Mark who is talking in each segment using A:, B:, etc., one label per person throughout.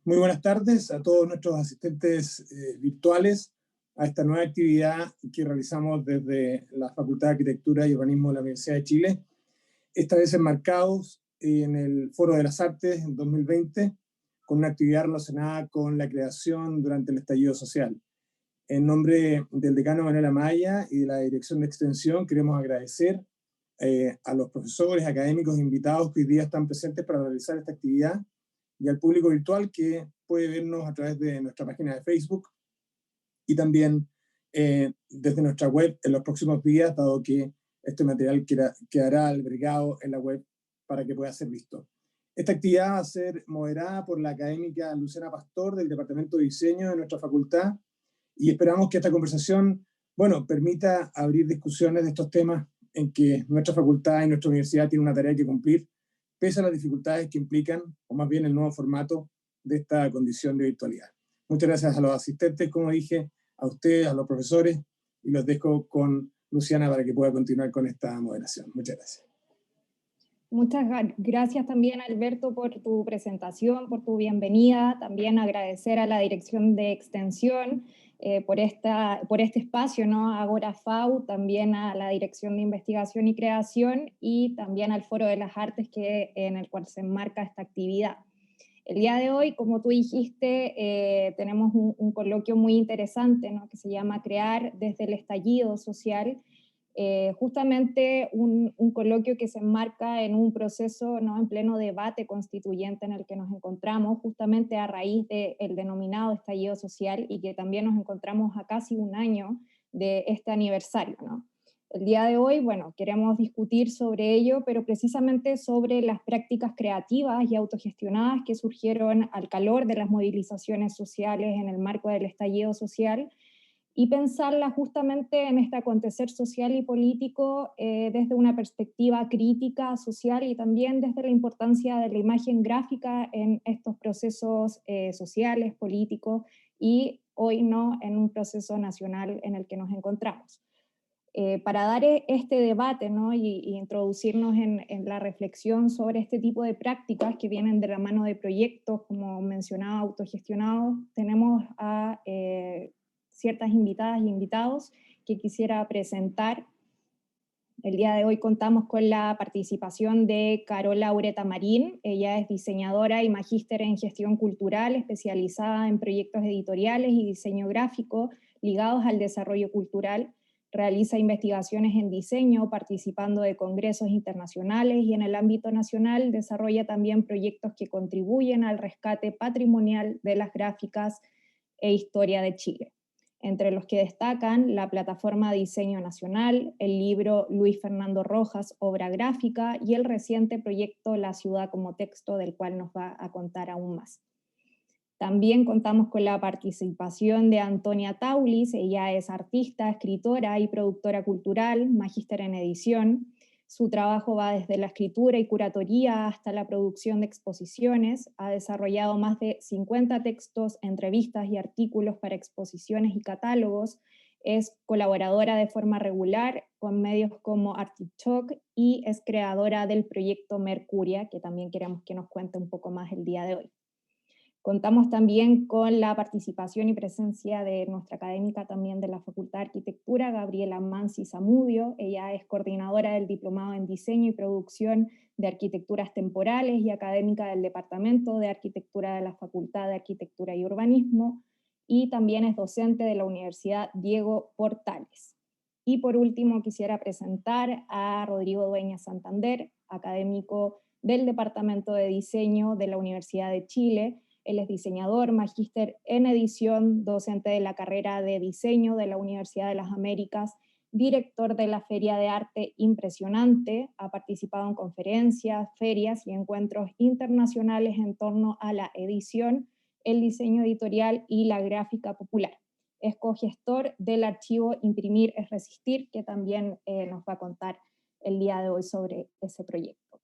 A: Muy buenas tardes a todos nuestros asistentes virtuales a esta nueva actividad que realizamos desde la Facultad de Arquitectura y Urbanismo de la Universidad de Chile, esta vez enmarcados en el Foro de las Artes en 2020, con una actividad relacionada con la creación durante el estallido social. En nombre del decano Manuel Amaya y de la Dirección de Extensión, queremos agradecer a los profesores, académicos e invitados que hoy día están presentes para realizar esta actividad, y al público virtual que puede vernos a través de nuestra página de Facebook y también desde nuestra web en los próximos días, dado que este material quedará albergado en la web para que pueda ser visto. Esta actividad va a ser moderada por la académica Luciana Pastor del Departamento de Diseño de nuestra facultad, y esperamos que esta conversación, permita abrir discusiones de estos temas en que nuestra facultad y nuestra universidad tienen una tarea que cumplir, pese a las dificultades que implican, o más bien el nuevo formato de esta condición de virtualidad. Muchas gracias a los asistentes, como dije, a ustedes, a los profesores, y los dejo con Luciana para que pueda continuar con esta moderación. Muchas gracias.
B: Muchas gracias también, Alberto, por tu presentación, por tu bienvenida. También agradecer a la Dirección de Extensión por este espacio, ¿no? Agora FAU, también a la Dirección de Investigación y Creación y también al Foro de las Artes en el cual se enmarca esta actividad. El día de hoy, como tú dijiste, tenemos un coloquio muy interesante, ¿no? Que se llama Crear desde el estallido social. Justamente un coloquio que se enmarca en un proceso, ¿no? En pleno debate constituyente en el que nos encontramos, justamente a raíz del denominado estallido social, y que también nos encontramos a casi un año de este aniversario, ¿no? El día de hoy, queremos discutir sobre ello, pero precisamente sobre las prácticas creativas y autogestionadas que surgieron al calor de las movilizaciones sociales en el marco del estallido social, y pensarla justamente en este acontecer social y político desde una perspectiva crítica, social, y también desde la importancia de la imagen gráfica en estos procesos sociales, políticos, y hoy no en un proceso nacional en el que nos encontramos. Para dar este debate, ¿no? y introducirnos en la reflexión sobre este tipo de prácticas que vienen de la mano de proyectos, como mencionaba, autogestionados, tenemos a ciertas invitadas y invitados que quisiera presentar. El día de hoy contamos con la participación de Carola Ureta Marín. Ella es diseñadora y magíster en gestión cultural, especializada en proyectos editoriales y diseño gráfico ligados al desarrollo cultural. Realiza investigaciones en diseño, participando de congresos internacionales, y en el ámbito nacional desarrolla también proyectos que contribuyen al rescate patrimonial de las gráficas e historia de Chile, entre los que destacan la plataforma Diseño Nacional, el libro Luis Fernando Rojas, Obra Gráfica, y el reciente proyecto La Ciudad como Texto, del cual nos va a contar aún más. También contamos con la participación de Antonia Taulis. Ella es artista, escritora y productora cultural, magíster en edición. Su trabajo va desde la escritura y curatoría hasta la producción de exposiciones. Ha desarrollado más de 50 textos, entrevistas y artículos para exposiciones y catálogos. Es colaboradora de forma regular con medios como Artichoc y es creadora del proyecto Mercuria, que también queremos que nos cuente un poco más el día de hoy. Contamos también con la participación y presencia de nuestra académica también de la Facultad de Arquitectura, Gabriela Mansi Zamudio. Ella es coordinadora del Diplomado en Diseño y Producción de Arquitecturas Temporales y académica del Departamento de Arquitectura de la Facultad de Arquitectura y Urbanismo, y también es docente de la Universidad Diego Portales. Y por último quisiera presentar a Rodrigo Dueñas Santander, académico del Departamento de Diseño de la Universidad de Chile. Él es diseñador, magíster en edición, docente de la carrera de diseño de la Universidad de las Américas, director de la Feria de Arte Impresionante. Ha participado en conferencias, ferias y encuentros internacionales en torno a la edición, el diseño editorial y la gráfica popular. Es cogestor del archivo Imprimir es Resistir, que también nos va a contar el día de hoy sobre ese proyecto.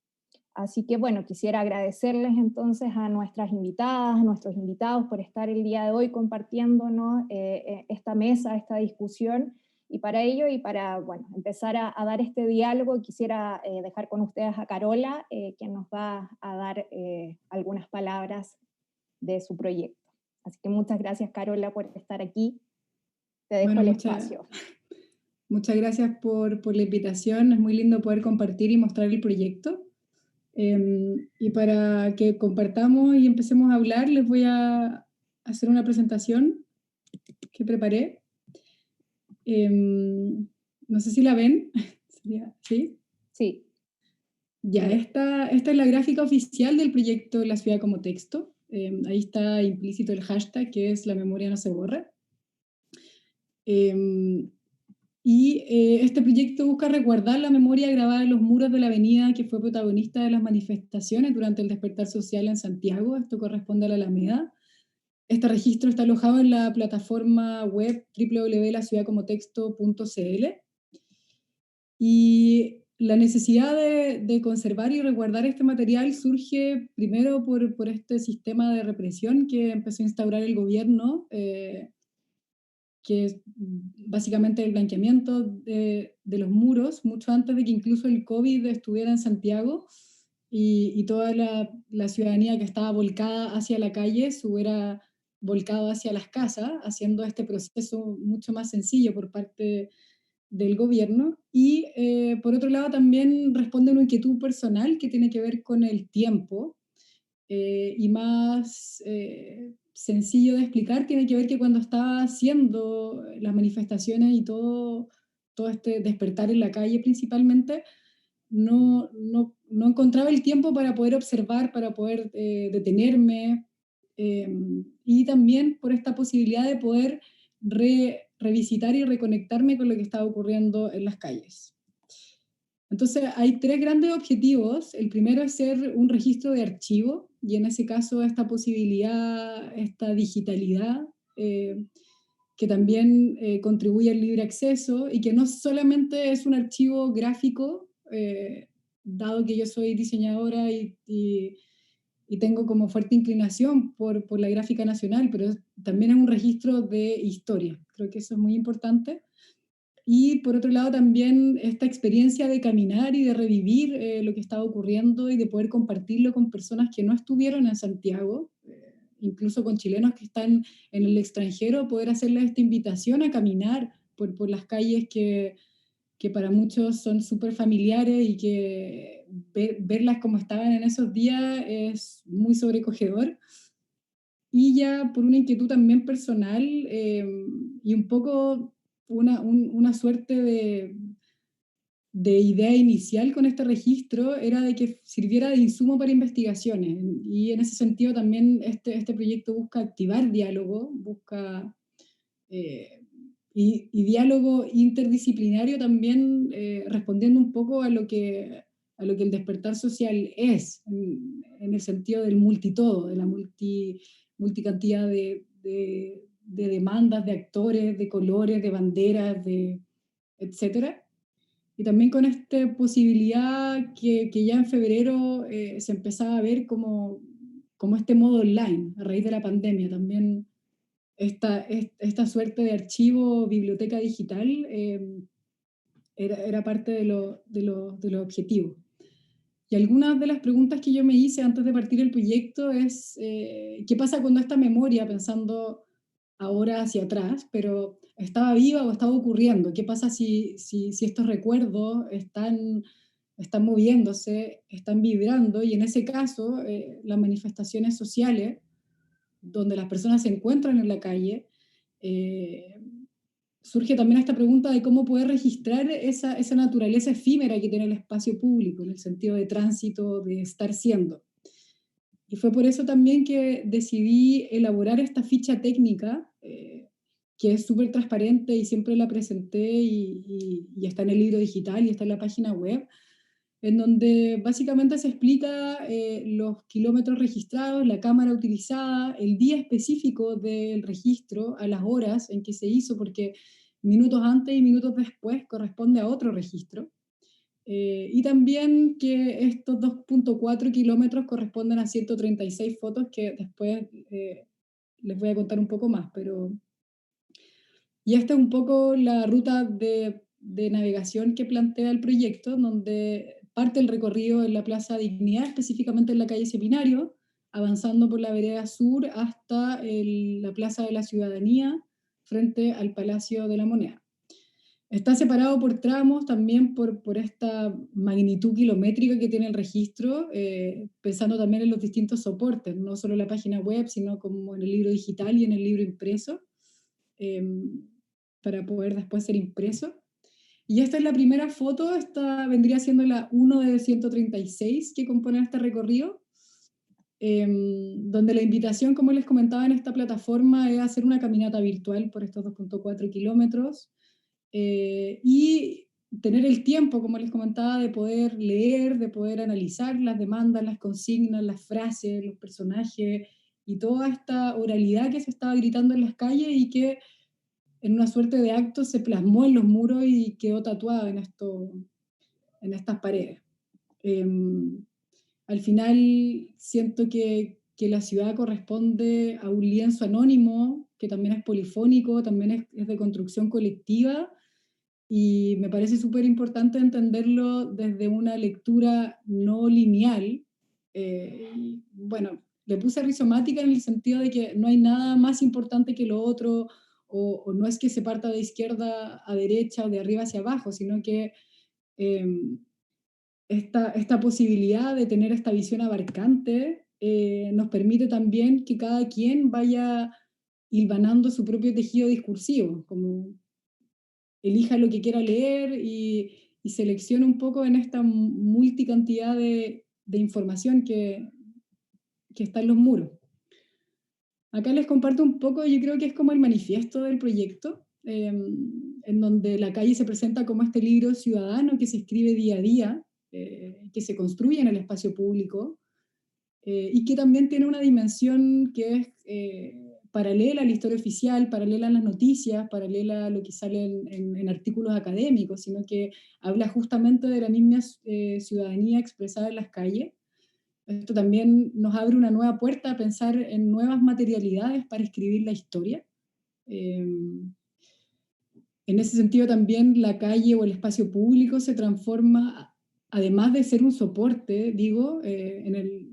B: Así que quisiera agradecerles entonces a nuestras invitadas, a nuestros invitados por estar el día de hoy compartiéndonos esta mesa, esta discusión, y para ello y para empezar a dar este diálogo quisiera dejar con ustedes a Carola, quien nos va a dar algunas palabras de su proyecto. Así que muchas gracias, Carola, por estar aquí. Te dejo
C: Bueno,
B: el espacio.
C: Muchas gracias por la invitación. Es muy lindo poder compartir y mostrar el proyecto. Y para que compartamos y empecemos a hablar, les voy a hacer una presentación que preparé. No sé si la ven. ¿Sí?
B: Sí.
C: Ya, esta es la gráfica oficial del proyecto La Ciudad como Texto. Ahí está implícito el hashtag, que es La memoria no se borra. Este proyecto busca resguardar la memoria grabada en los muros de la avenida que fue protagonista de las manifestaciones durante el despertar social en Santiago. Esto corresponde a la Alameda. Este registro está alojado en la plataforma web www.laciudadcomotexto.cl. Y la necesidad de conservar y resguardar este material surge primero por este sistema de represión que empezó a instaurar el gobierno, que es básicamente el blanqueamiento de los muros, mucho antes de que incluso el COVID estuviera en Santiago, y toda la ciudadanía que estaba volcada hacia la calle se hubiera volcado hacia las casas, haciendo este proceso mucho más sencillo por parte del gobierno. Y por otro lado también responde a una inquietud personal que tiene que ver con el tiempo, y más sencillo de explicar, tiene que ver que cuando estaba haciendo las manifestaciones y todo este despertar en la calle principalmente, no encontraba el tiempo para poder observar, para poder detenerme, y también por esta posibilidad de poder revisitar y reconectarme con lo que estaba ocurriendo en las calles. Entonces hay tres grandes objetivos. El primero es ser un registro de archivo, y en ese caso esta posibilidad, esta digitalidad, que también contribuye al libre acceso y que no solamente es un archivo gráfico, dado que yo soy diseñadora y tengo como fuerte inclinación por la gráfica nacional, pero también es un registro de historia. Creo que eso es muy importante. Y por otro lado también esta experiencia de caminar y de revivir lo que estaba ocurriendo y de poder compartirlo con personas que no estuvieron en Santiago, incluso con chilenos que están en el extranjero, poder hacerles esta invitación a caminar por las calles que para muchos son súper familiares, y que verlas como estaban en esos días es muy sobrecogedor. Y ya por una inquietud también personal, y un poco una suerte de idea inicial con este registro, era de que sirviera de insumo para investigaciones. Y en ese sentido también este proyecto busca activar diálogo, busca y diálogo interdisciplinario también, respondiendo un poco a lo que el despertar social es, en el sentido del multitodo, de la multicantidad de demandas, de actores, de colores, de banderas, etcétera. Y también con esta posibilidad que ya en febrero se empezaba a ver como este modo online, a raíz de la pandemia. También esta suerte de archivo, biblioteca digital, era parte de los objetivos. Y algunas de las preguntas que yo me hice antes de partir el proyecto es, ¿qué pasa cuando esta memoria, pensando ahora hacia atrás, pero estaba viva o estaba ocurriendo? ¿Qué pasa si estos recuerdos están moviéndose, están vibrando? Y en ese caso, las manifestaciones sociales, donde las personas se encuentran en la calle, surge también esta pregunta de cómo poder registrar esa naturaleza efímera que tiene el espacio público, en el sentido de tránsito, de estar siendo. Y fue por eso también que decidí elaborar esta ficha técnica, que es súper transparente y siempre la presenté, y está en el libro digital y está en la página web, en donde básicamente se explica los kilómetros registrados, la cámara utilizada, el día específico del registro, a las horas en que se hizo, porque minutos antes y minutos después corresponde a otro registro. Y también que estos 2.4 kilómetros corresponden a 136 fotos, que después les voy a contar un poco más. Y esta es un poco la ruta de navegación que plantea el proyecto, donde parte el recorrido en la Plaza Dignidad, específicamente en la calle Seminario, avanzando por la vereda sur hasta la Plaza de la Ciudadanía, frente al Palacio de la Moneda. Está separado por tramos también por esta magnitud kilométrica que tiene el registro, pensando también en los distintos soportes, no solo la página web, sino como en el libro digital y en el libro impreso, para poder después ser impreso. Y esta es la primera foto, esta vendría siendo la 1 de 136 que compone este recorrido, donde la invitación, como les comentaba en esta plataforma, es hacer una caminata virtual por estos 2.4 kilómetros, y tener el tiempo, como les comentaba, de poder leer, de poder analizar las demandas, las consignas, las frases, los personajes, y toda esta oralidad que se estaba gritando en las calles y que en una suerte de acto se plasmó en los muros y quedó tatuada en estas paredes. Al final siento que la ciudad corresponde a un lienzo anónimo, que también es polifónico, también es de construcción colectiva, y me parece súper importante entenderlo desde una lectura no lineal. Bueno, le puse rizomática en el sentido de que no hay nada más importante que lo otro, o no es que se parta de izquierda a derecha o de arriba hacia abajo, sino que esta posibilidad de tener esta visión abarcante nos permite también que cada quien vaya hilvanando su propio tejido discursivo, como elija lo que quiera leer y seleccione un poco en esta multicantidad de información que está en los muros. Acá les comparto un poco, yo creo que es como el manifiesto del proyecto, en donde la calle se presenta como este libro ciudadano que se escribe día a día, que se construye en el espacio público, y que también tiene una dimensión que es paralela a la historia oficial, paralela a las noticias, paralela a lo que sale en artículos académicos, sino que habla justamente de la misma ciudadanía expresada en las calles. Esto también nos abre una nueva puerta a pensar en nuevas materialidades para escribir la historia. En ese sentido también la calle o el espacio público se transforma, además de ser un soporte, digo,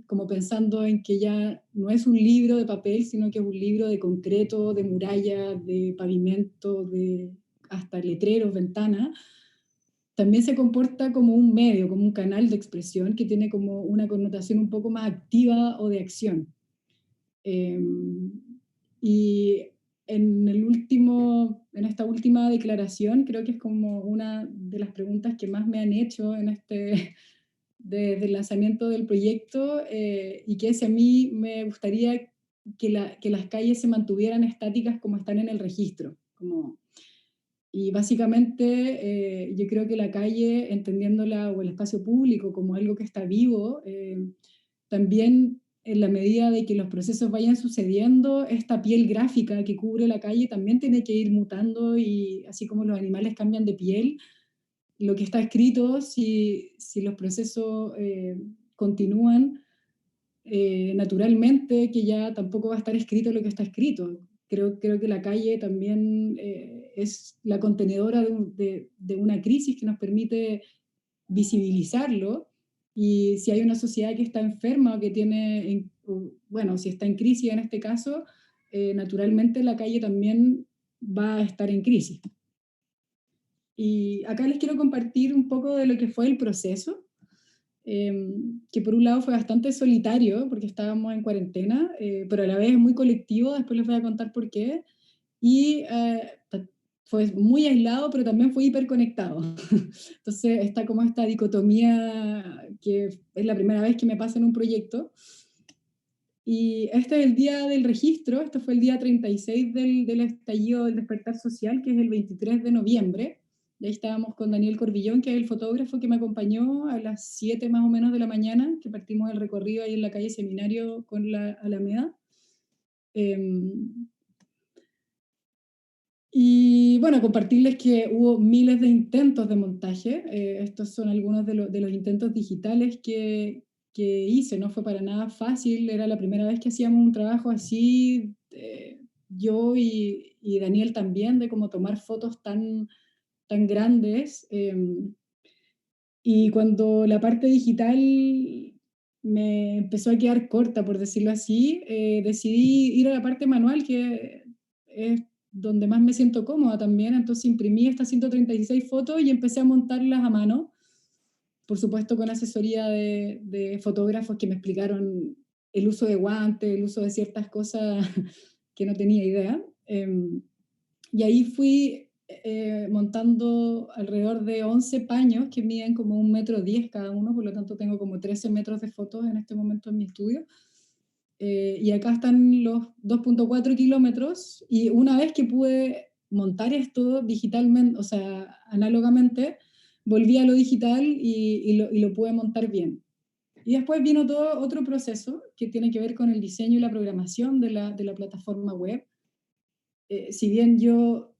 C: como pensando en que ya no es un libro de papel, sino que es un libro de concreto, de muralla, de pavimento, de hasta letreros, ventanas. También se comporta como un medio, como un canal de expresión que tiene como una connotación un poco más activa o de acción. Y en esta última declaración, creo que es como una de las preguntas que más me han hecho desde el lanzamiento del proyecto, y que es si a mí me gustaría que las calles se mantuvieran estáticas como están en el registro. Y básicamente yo creo que la calle, entendiéndola, o el espacio público como algo que está vivo, también en la medida de que los procesos vayan sucediendo, esta piel gráfica que cubre la calle también tiene que ir mutando, y así como los animales cambian de piel, lo que está escrito, si los procesos continúan, naturalmente que ya tampoco va a estar escrito lo que está escrito. Creo que la calle también es la contenedora de una crisis que nos permite visibilizarlo, y si hay una sociedad que está enferma o que bueno, si está en crisis en este caso, naturalmente la calle también va a estar en crisis. Y acá les quiero compartir un poco de lo que fue el proceso, que por un lado fue bastante solitario porque estábamos en cuarentena, pero a la vez muy colectivo, después les voy a contar por qué, y fue muy aislado, pero también fue hiperconectado. Entonces está como esta dicotomía que es la primera vez que me pasa en un proyecto. Y este es el día del registro, este fue el día 36 del estallido del despertar social, que es el 23 de noviembre. Y ahí estábamos con Daniel Corvillón, que es el fotógrafo que me acompañó a las 7 más o menos de la mañana, que partimos el recorrido ahí en la calle Seminario con la Alameda. Y bueno, compartirles que hubo miles de intentos de montaje. Estos son algunos de los intentos digitales que hice. No fue para nada fácil, era la primera vez que hacíamos un trabajo así, yo y Daniel también, de cómo tomar fotos tan grandes. Y cuando la parte digital me empezó a quedar corta, por decirlo así. Decidí ir a la parte manual, que es donde más me siento cómoda también. Entonces imprimí estas 136 fotos y empecé a montarlas a mano, por supuesto con asesoría de fotógrafos que me explicaron el uso de guantes, el uso de ciertas cosas que no tenía idea. Y ahí fui montando alrededor de 11 paños que miden como 1,10 m cada uno, por lo tanto tengo como 13 metros de fotos en este momento en mi estudio. Y acá están los 2,4 kilómetros, y una vez que pude montar esto digitalmente, o sea, análogamente, volví a lo digital y lo pude montar bien. Y después vino todo otro proceso que tiene que ver con el diseño y la programación de la plataforma web. Si bien yo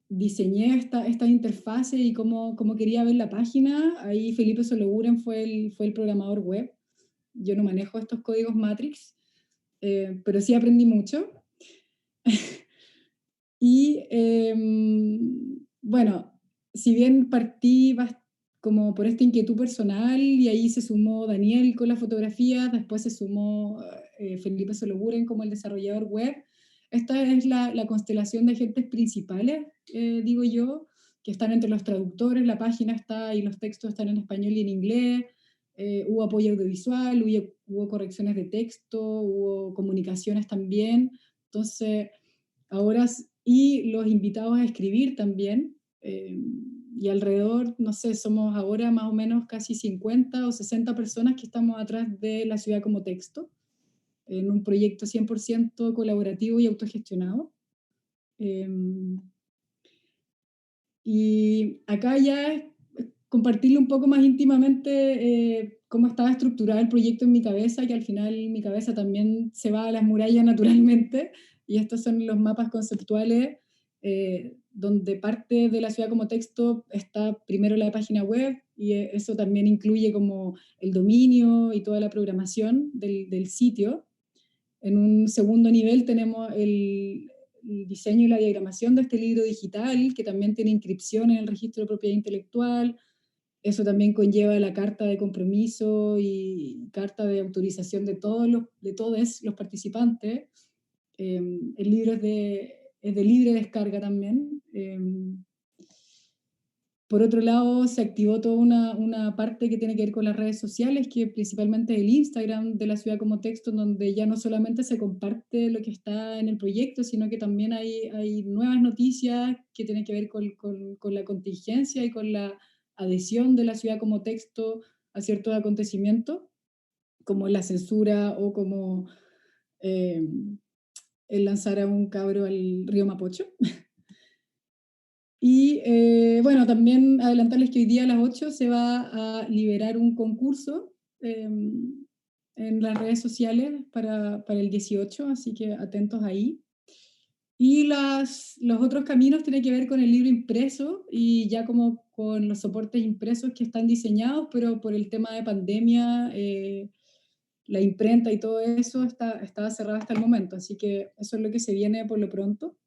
C: diseñé esta interfase y cómo quería ver la página, ahí Felipe Sologuren fue el programador web. Yo no manejo estos códigos Matrix, pero sí aprendí mucho. Y bueno, si bien partí como por esta inquietud personal, y ahí se sumó Daniel con la fotografía, después se sumó Felipe Sologuren como el desarrollador web. Esta es la constelación de agentes principales, digo yo, que están entre los traductores. La página está y los textos están en español y en inglés. Hubo apoyo audiovisual, hubo correcciones de texto, hubo comunicaciones también. Entonces, ahora, y los invitados a escribir también, y alrededor, no sé, somos ahora más o menos casi 50 o 60 personas que estamos atrás de La Ciudad como Texto, en un proyecto 100% colaborativo y autogestionado. Y acá ya es compartirle un poco más íntimamente cómo estaba estructurado el proyecto en mi cabeza, que al final mi cabeza también se va a las murallas naturalmente, y estos son los mapas conceptuales, donde parte de La Ciudad como Texto está primero la página web, y eso también incluye como el dominio y toda la programación del sitio. En un segundo nivel tenemos el diseño y la diagramación de este libro digital, que también tiene inscripción en el registro de propiedad intelectual. Eso también conlleva la carta de compromiso y carta de autorización de todos los participantes. El libro es de libre descarga también. Por otro lado, se activó toda una parte que tiene que ver con las redes sociales, que principalmente el Instagram de La Ciudad como Texto, donde ya no solamente se comparte lo que está en el proyecto, sino que también hay nuevas noticias que tienen que ver con la contingencia y con la adhesión de La Ciudad como Texto a ciertos acontecimientos, como la censura o como el lanzar a un cabro al río Mapocho. Y bueno, también adelantarles que hoy día a las 8 se va a liberar un concurso en las redes sociales para el 18, así que atentos ahí. Y los otros caminos tienen que ver con el libro impreso, y ya como con los soportes impresos que están diseñados, pero por el tema de pandemia, la imprenta y todo eso estaba cerrado hasta el momento, así que eso es lo que se viene por lo pronto.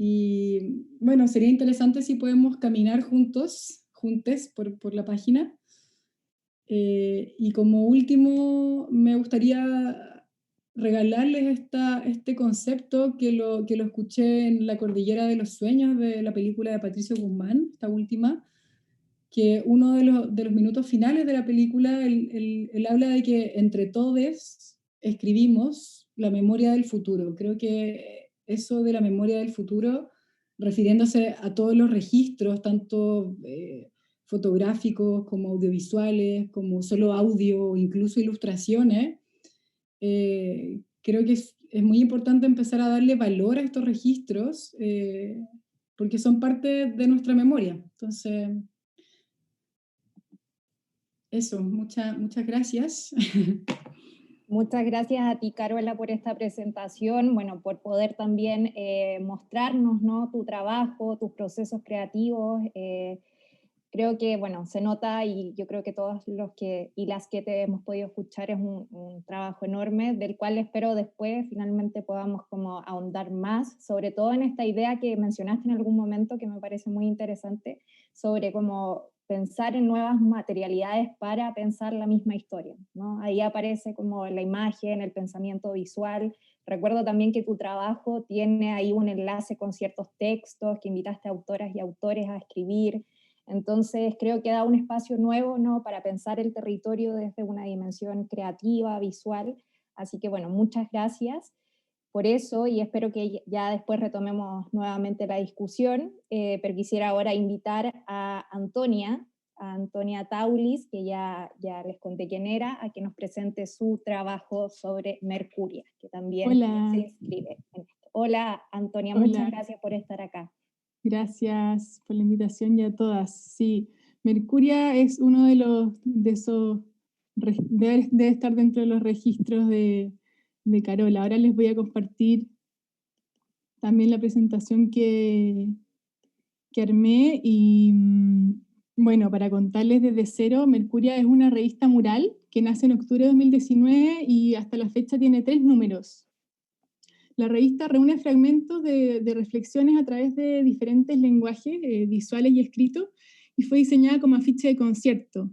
C: Y bueno, sería interesante si podemos caminar juntes por la página. Y como último, me gustaría regalarles este concepto que lo escuché en La Cordillera de los Sueños, de la película de Patricio Guzmán, esta última, que uno de los minutos finales de la película, él habla de que entre todos escribimos la memoria del futuro. Creo que eso de la memoria del futuro, refiriéndose a todos los registros, tanto fotográficos como audiovisuales, como solo audio, incluso ilustraciones, creo que es muy importante empezar a darle valor a estos registros, porque son parte de nuestra memoria. Entonces, eso, muchas gracias.
B: Muchas gracias a ti, Carola, por esta presentación, bueno, por poder también mostrarnos, ¿no?, tu trabajo, tus procesos creativos. Creo que, bueno, se nota, y yo creo que todos los que y las que te hemos podido escuchar, es un trabajo enorme, del cual espero después finalmente podamos como ahondar más, sobre todo en esta idea que mencionaste en algún momento, que me parece muy interesante, sobre cómo pensar en nuevas materialidades para pensar la misma historia, ¿no? Ahí aparece como la imagen, el pensamiento visual. Recuerdo también que tu trabajo tiene ahí un enlace con ciertos textos, que invitaste a autoras y autores a escribir. Entonces creo que da un espacio nuevo, ¿no?, para pensar el territorio desde una dimensión creativa, visual. Así que bueno, muchas gracias por eso, y espero que ya después retomemos nuevamente la discusión, pero quisiera ahora invitar a Antonia Taulis, que ya les conté quién era, a que nos presente su trabajo sobre Mercuria, que también
D: Hola.
B: se inscribe en esto. Hola, Antonia,
D: Hola.
B: muchas gracias por estar acá.
D: Gracias por la invitación y a todas. Sí, Mercuria es uno de esos, debe estar dentro de los registros de Carola. Ahora les voy a compartir también la presentación que armé y bueno, para contarles desde cero, Mercuria es una revista mural que nace en octubre de 2019 y hasta la fecha tiene 3 números. La revista reúne fragmentos de reflexiones a través de diferentes lenguajes visuales y escritos, y fue diseñada como afiche de concierto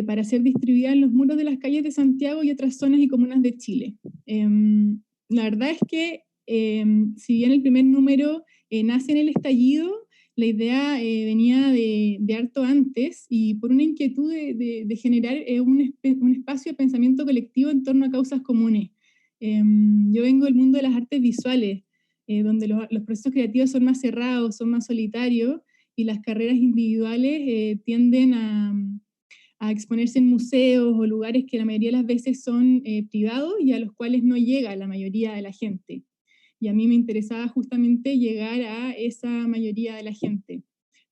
D: para ser distribuida en los muros de las calles de Santiago y otras zonas y comunas de Chile. La verdad es que si bien el primer número nace en el estallido, la idea venía de harto antes, y por una inquietud de generar un espacio de pensamiento colectivo en torno a causas comunes. Yo vengo del mundo de las artes visuales, donde los procesos creativos son más cerrados, son más solitarios, y las carreras individuales tienden a exponerse en museos o lugares que la mayoría de las veces son privados y a los cuales no llega la mayoría de la gente. Y a mí me interesaba justamente llegar a esa mayoría de la gente,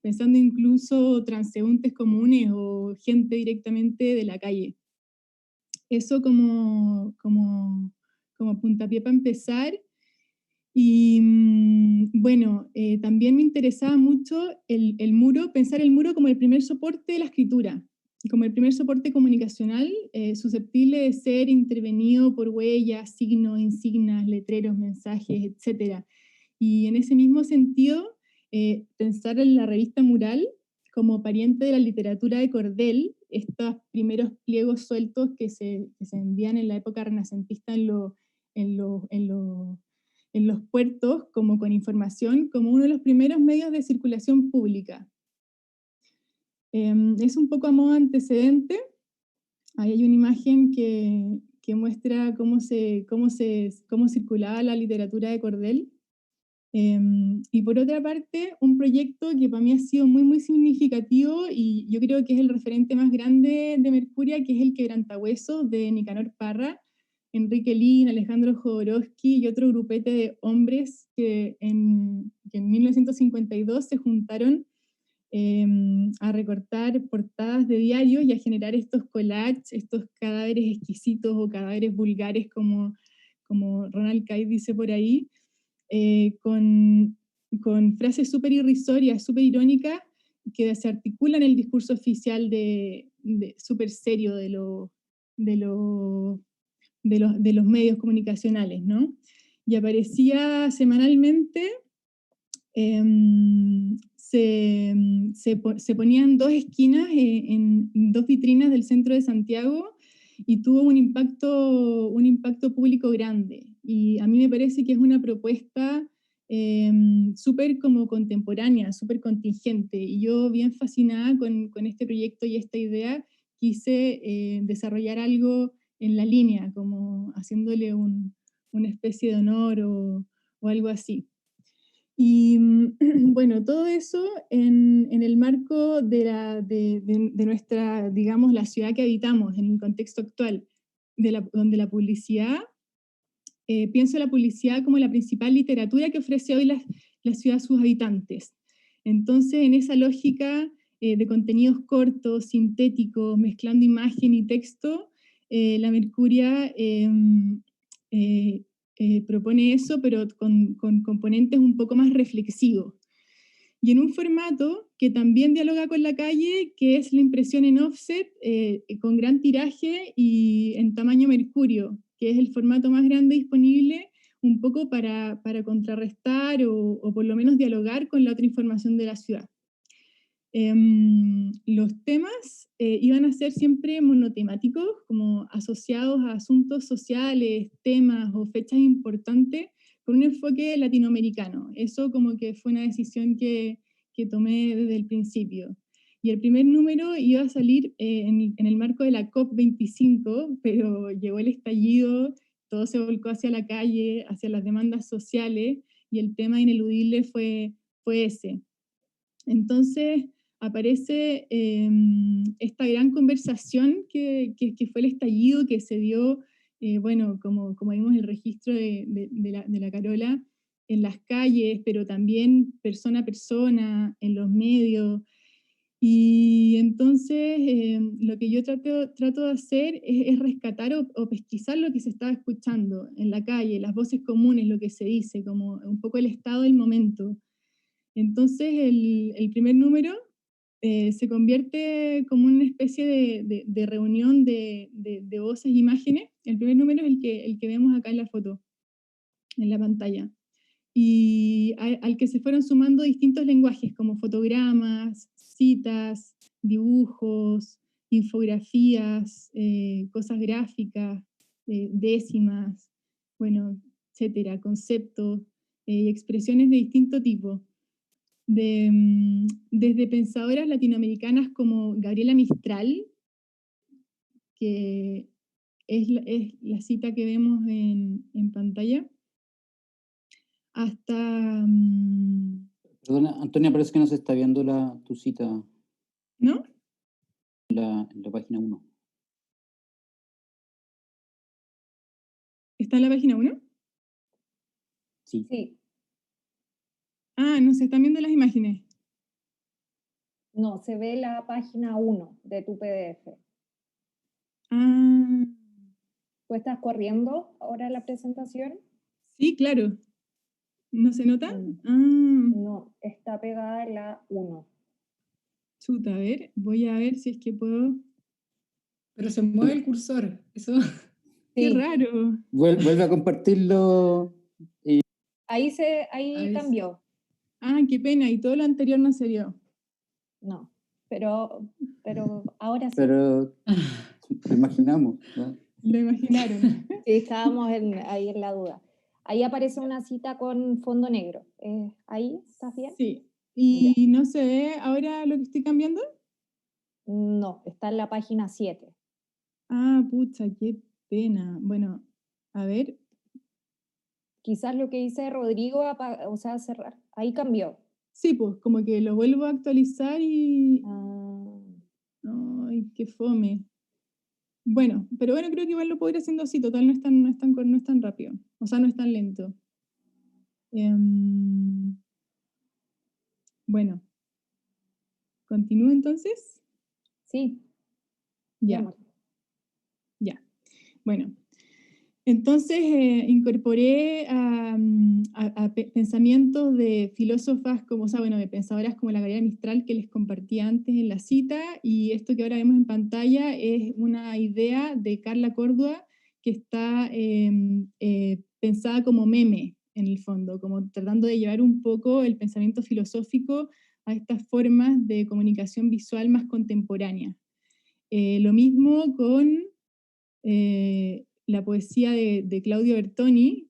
D: pensando incluso transeúntes comunes o gente directamente de la calle. Eso como puntapié para empezar. Y bueno, también me interesaba mucho el muro, pensar el muro como el primer soporte de la escritura, como el primer soporte comunicacional, susceptible de ser intervenido por huellas, signos, insignias, letreros, mensajes, etc. Y en ese mismo sentido, pensar en la revista Mural como pariente de la literatura de cordel, estos primeros pliegos sueltos que se envían en la época renacentista en los puertos, como con información, como uno de los primeros medios de circulación pública. Es un poco a modo antecedente. Ahí hay una imagen que muestra cómo circulaba la literatura de cordel. Y por otra parte, un proyecto que para mí ha sido muy, muy significativo, y yo creo que es el referente más grande de Mercuria, que es el Quebrantahuesos de Nicanor Parra, Enrique Lin, Alejandro Jodorowsky y otro grupete de hombres que en 1952 se juntaron a recortar portadas de diarios y a generar estos collages, estos cadáveres exquisitos o cadáveres vulgares, como Ronald Kay dice por ahí, con frases súper irrisorias, súper irónicas, que se articulan en el discurso oficial súper serio de los medios comunicacionales, ¿no? Y aparecía semanalmente, se ponían 2 esquinas en 2 vitrinas del centro de Santiago, y tuvo un impacto público grande. Y a mí me parece que es una propuesta súper como contemporánea, súper contingente, y yo bien fascinada con este proyecto y esta idea, quise desarrollar algo en la línea, como haciéndole una especie de honor o algo así. Y bueno, todo eso en el marco de nuestra, digamos, la ciudad que habitamos, en el contexto actual, donde la publicidad, pienso la publicidad como la principal literatura que ofrece hoy la ciudad a sus habitantes. Entonces, en esa lógica de contenidos cortos, sintéticos, mezclando imagen y texto, la Mercuria propone eso, pero con componentes un poco más reflexivos. Y en un formato que también dialoga con la calle, que es la impresión en offset, con gran tiraje y en tamaño mercurio, que es el formato más grande disponible, un poco para contrarrestar o por lo menos dialogar con la otra información de la ciudad. Los temas iban a ser siempre monotemáticos, como asociados a asuntos sociales, temas o fechas importantes, con un enfoque latinoamericano. Eso como que fue una decisión que tomé desde el principio. Y el primer número iba a salir en el marco de la COP25, pero llegó el estallido, todo se volcó hacia la calle, hacia las demandas sociales, y el tema ineludible fue ese. Entonces aparece esta gran conversación que fue el estallido, que se dio, bueno, como vimos el registro de la Carola, en las calles, pero también persona a persona, en los medios. Y entonces lo que yo trato de hacer es rescatar o pesquisar lo que se estaba escuchando en la calle, las voces comunes, lo que se dice, como un poco el estado del momento. Entonces el primer número se convierte como una especie de reunión de voces e imágenes. El primer número es el que vemos acá en la foto, en la pantalla. Y al que se fueron sumando distintos lenguajes, como fotogramas, citas, dibujos, infografías, cosas gráficas, décimas, bueno, etcétera, conceptos y expresiones de distinto tipo. Desde pensadoras latinoamericanas como Gabriela Mistral, que es la cita que vemos en pantalla, hasta...
E: Perdona, Antonia, parece que no se está viendo tu cita
D: ¿no?
E: en la página 1.
D: ¿Está en la página 1?
E: Sí.
B: Sí,
D: Ah, no se están viendo las imágenes.
B: no, se ve la página 1 de tu PDF.
D: Ah,
B: ¿Tú estás corriendo ahora la presentación?
D: sí, claro. ¿No se nota?
B: Mm.
D: Ah,
B: No, está pegada en la 1.
D: chuta, a ver, voy a ver si es que puedo...
C: Pero se mueve el cursor, eso.
D: ¡Qué
B: Sí.
D: raro!
E: Vuelve a compartirlo.
B: Ahí
C: Ahí
B: cambió.
D: Ah, qué pena, y todo lo anterior no se dio.
B: No, pero ahora sí.
E: Pero lo imaginamos, ¿no?
D: Lo imaginaron.
B: Sí, estábamos ahí en la duda. Ahí aparece una cita con fondo negro. ¿Ahí estás bien?
D: Sí. ¿Y no se ve ahora lo que estoy cambiando?
B: No, está en la página 7.
D: Ah, pucha, qué pena. Bueno, a ver.
B: Quizás lo que dice Rodrigo, o sea, cerrar. Ahí cambió.
D: Sí, pues como que lo vuelvo a actualizar y...
B: Ah,
D: Ay, qué fome. Bueno, pero bueno, creo que igual lo puedo ir haciendo así, total no es tan rápido. O sea, no es tan lento. Bueno, ¿continúo entonces?
B: sí.
D: Ya,
B: démosle.
D: ya. Bueno, entonces incorporé a pensamientos de filósofas como, o sea, bueno, de pensadoras como la Gabriela Mistral que les compartí antes en la cita, y esto que ahora vemos en pantalla es una idea de Carla Córdoba que está pensada como meme en el fondo, como tratando de llevar un poco el pensamiento filosófico a estas formas de comunicación visual más contemporánea. Lo mismo con la poesía de Claudio Bertoni,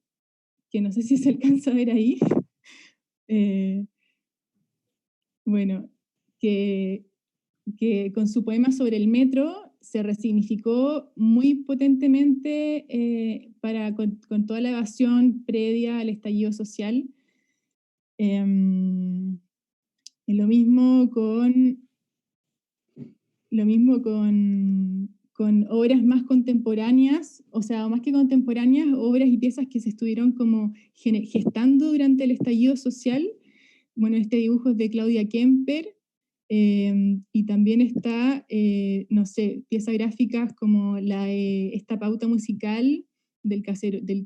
D: que no sé si se alcanza a ver ahí. Bueno, que con su poema sobre el metro se resignificó muy potentemente con toda la evasión previa al estallido social. Lo mismo con obras más contemporáneas, o sea, más que contemporáneas, obras y piezas que se estuvieron como gestando durante el estallido social. Bueno, este dibujo es de Claudia Kemper, y también está, no sé, piezas gráficas como esta pauta musical del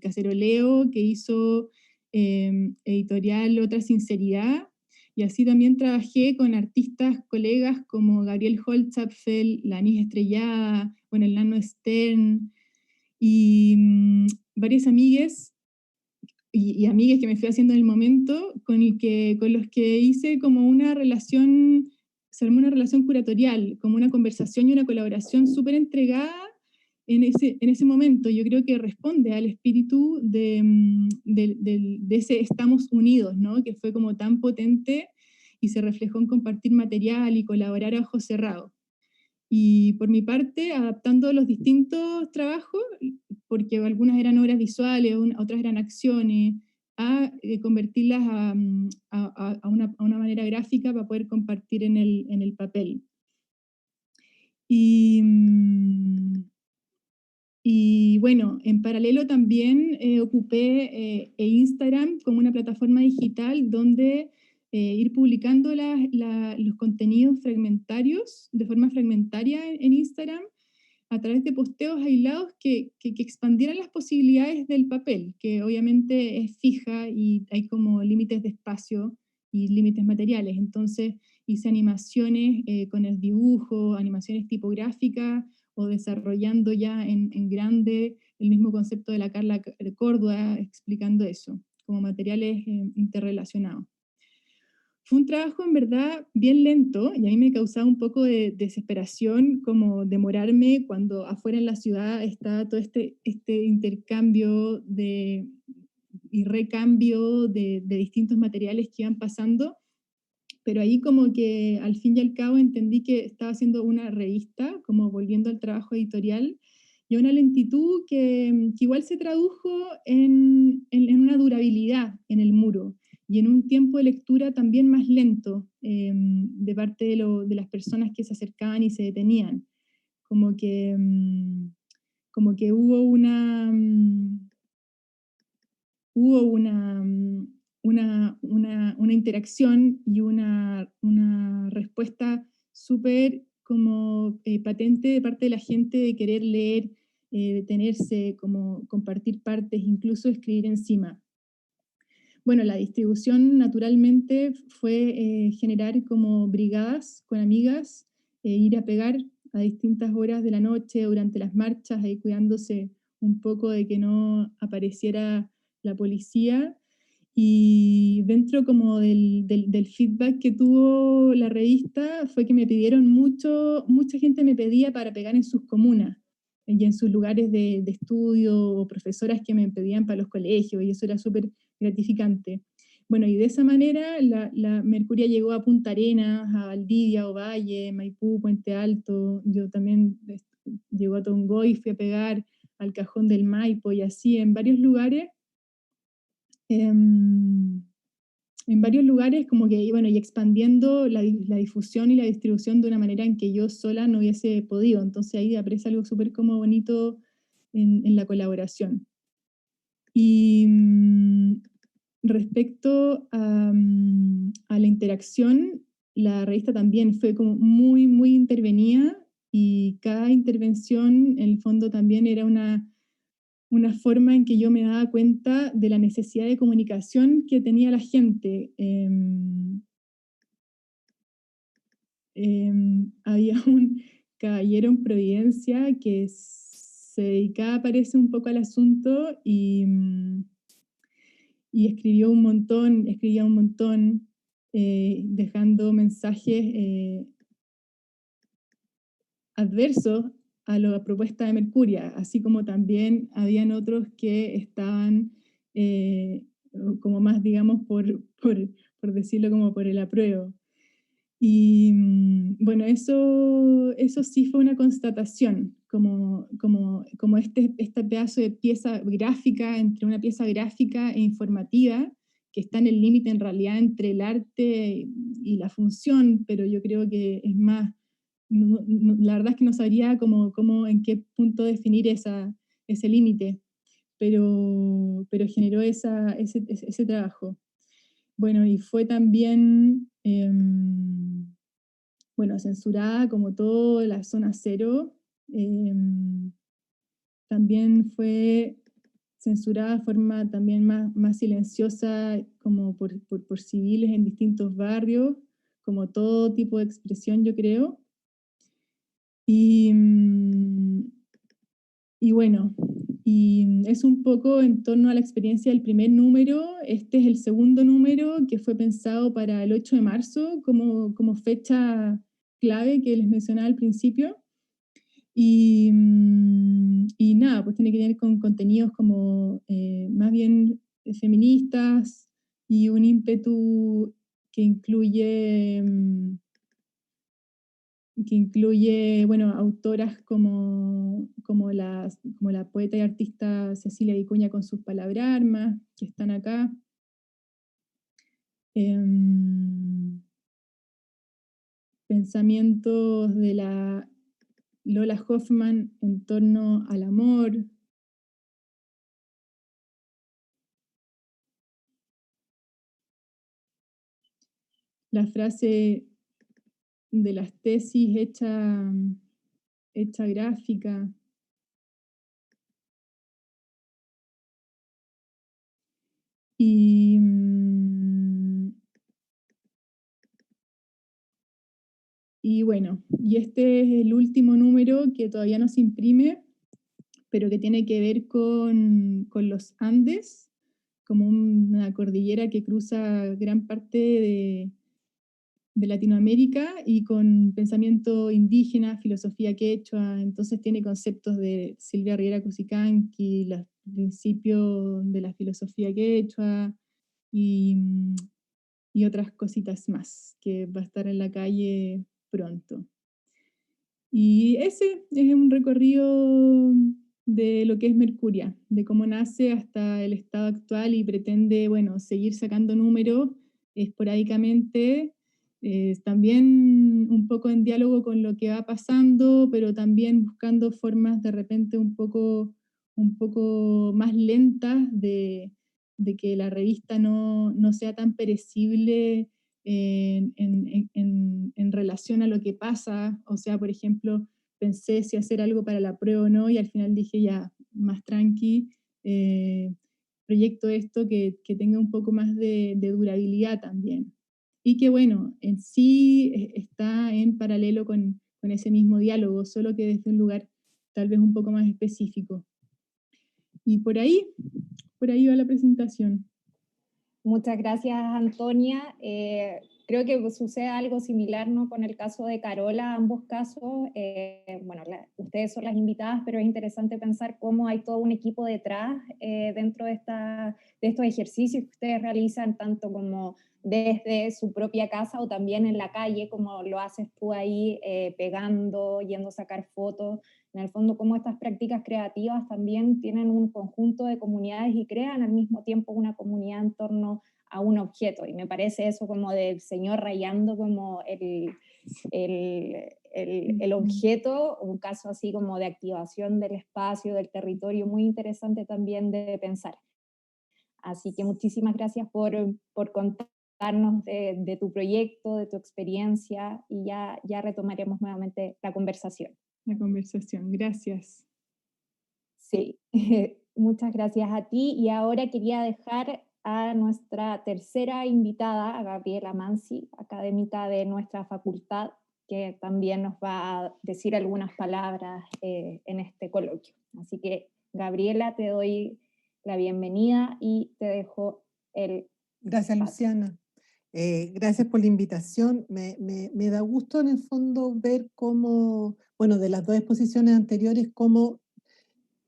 D: caceroleo que hizo editorial Otra Sinceridad. Y así también trabajé con artistas, colegas como Gabriel Holzapfel, la Anís Estrellada, bueno, el Nano Stern, y varias amigues y amigas que me fui haciendo en el momento, con los que hice como una relación se armó una relación curatorial, como una conversación y una colaboración súper entregada en ese momento. Yo creo que responde al espíritu de ese Estamos Unidos, ¿no? Que fue como tan potente y se reflejó en compartir material y colaborar a ojos cerrados. Y por mi parte, adaptando los distintos trabajos, porque algunas eran obras visuales, otras eran acciones, a convertirlas a una manera gráfica para poder compartir en el papel. Y bueno, en paralelo también ocupé Instagram como una plataforma digital donde ir publicando los contenidos fragmentarios, de forma fragmentaria en Instagram, a través de posteos aislados que expandieran las posibilidades del papel, que obviamente es fija y hay como límites de espacio y límites materiales. Entonces hice animaciones con el dibujo, animaciones tipográficas, o desarrollando ya en grande el mismo concepto de la Carla Córdoba, explicando eso, como materiales interrelacionados. Fue un trabajo en verdad bien lento y a mí me causaba un poco de desesperación como demorarme cuando afuera en la ciudad estaba todo este intercambio y recambio de distintos materiales que iban pasando, pero ahí como que al fin y al cabo entendí que estaba haciendo una revista, como volviendo al trabajo editorial, y a una lentitud que igual se tradujo en una durabilidad en el muro, y en un tiempo de lectura también más lento de parte de las personas que se acercaban y se detenían. Como que hubo una interacción y una respuesta súper como patente de parte de la gente de querer leer, detenerse, como compartir partes, incluso escribir encima. Bueno, la distribución naturalmente fue generar como brigadas con amigas, ir a pegar a distintas horas de la noche durante las marchas, ahí cuidándose un poco de que no apareciera la policía. Y dentro como del feedback que tuvo la revista fue que me pidieron mucha gente me pedía para pegar en sus comunas y en sus lugares de estudio, o profesoras que me pedían para los colegios, y eso era súper gratificante. Bueno, y de esa manera la Mercuria llegó a Punta Arenas, a Valdivia, Ovalle, Maipú, Puente Alto. Yo también llegó a Tongoy, fui a pegar al Cajón del Maipo, y así en varios lugares. En varios lugares como que, bueno, y expandiendo la difusión y la distribución de una manera en que yo sola no hubiese podido. Entonces ahí aparece algo súper como bonito en la colaboración. Y respecto a la interacción, la revista también fue como muy, muy intervenida, y cada intervención en el fondo también era una forma en que yo me daba cuenta de la necesidad de comunicación que tenía la gente. Había un caballero en Providencia que se dedicaba, parece, un poco al asunto y escribía un montón, dejando mensajes adversos a la propuesta de Mercuria, así como también habían otros que estaban como más, digamos, por decirlo, como por el apruebo. Y bueno, eso sí fue una constatación, como este pedazo de pieza gráfica, entre una pieza gráfica e informativa, que está en el límite en realidad entre el arte y la función, pero yo creo que es más, la verdad es que no sabría en qué punto definir ese límite, pero generó ese trabajo. Bueno, y fue también, bueno, censurada como todo la zona cero. También fue censurada de forma también más silenciosa, como por civiles en distintos barrios, como todo tipo de expresión, yo creo. Y bueno, Y es un poco en torno a la experiencia del primer número. Este es el segundo número que fue pensado para el 8 de marzo como fecha clave que les mencionaba al principio. Y nada, pues tiene que ver con contenidos como más bien feministas y un ímpetu que incluye bueno, autoras como la poeta y artista Cecilia Vicuña con sus palabrarmas, que están acá. Pensamientos de la Lola Hoffman en torno al amor. La frase de las tesis hecha gráfica. Y bueno, y este es el último número que todavía no se imprime, pero que tiene que ver con los Andes, como una cordillera que cruza gran parte de Latinoamérica y con pensamiento indígena, filosofía quechua. Entonces tiene conceptos de Silvia Riera Cusicanqui, los principios de la filosofía quechua y otras cositas más, que va a estar en la calle pronto. Y ese es un recorrido de lo que es Mercuria, de cómo nace hasta el estado actual y pretende, bueno, seguir sacando números esporádicamente, también un poco en diálogo con lo que va pasando, pero también buscando formas de repente un poco más lentas de que la revista no sea tan perecible en relación a lo que pasa. O sea, por ejemplo, pensé si hacer algo para la prueba o no, y al final dije ya, más tranqui, proyecto esto que tenga un poco más de durabilidad también. Y que bueno, en sí está en paralelo con ese mismo diálogo, solo que desde un lugar tal vez un poco más específico. Y por ahí va la presentación.
B: Muchas gracias, Antonia. Creo que sucede algo similar, ¿no? Con el caso de Carola, ambos casos. Bueno, ustedes son las invitadas, pero es interesante pensar cómo hay todo un equipo detrás dentro de estos ejercicios que ustedes realizan, tanto como desde su propia casa o también en la calle, como lo haces tú ahí, pegando, yendo a sacar fotos. En el fondo, cómo estas prácticas creativas también tienen un conjunto de comunidades y crean al mismo tiempo una comunidad en torno a un objeto. Y me parece eso como del señor rayando como el objeto, un caso así como de activación del espacio, del territorio, muy interesante también de pensar. Así que muchísimas gracias por contarnos de tu proyecto, de tu experiencia, y ya retomaremos nuevamente la conversación.
D: Gracias.
B: Sí, muchas gracias a ti. Y ahora quería dejar a nuestra tercera invitada, a Gabriela Mansi, académica de nuestra facultad, que también nos va a decir algunas palabras en este coloquio. Así que, Gabriela, te doy la bienvenida y te dejo el
F: Gracias,
B: espacio.
F: Luciana. Gracias por la invitación. Me da gusto en el fondo ver cómo, bueno, de las dos exposiciones anteriores, cómo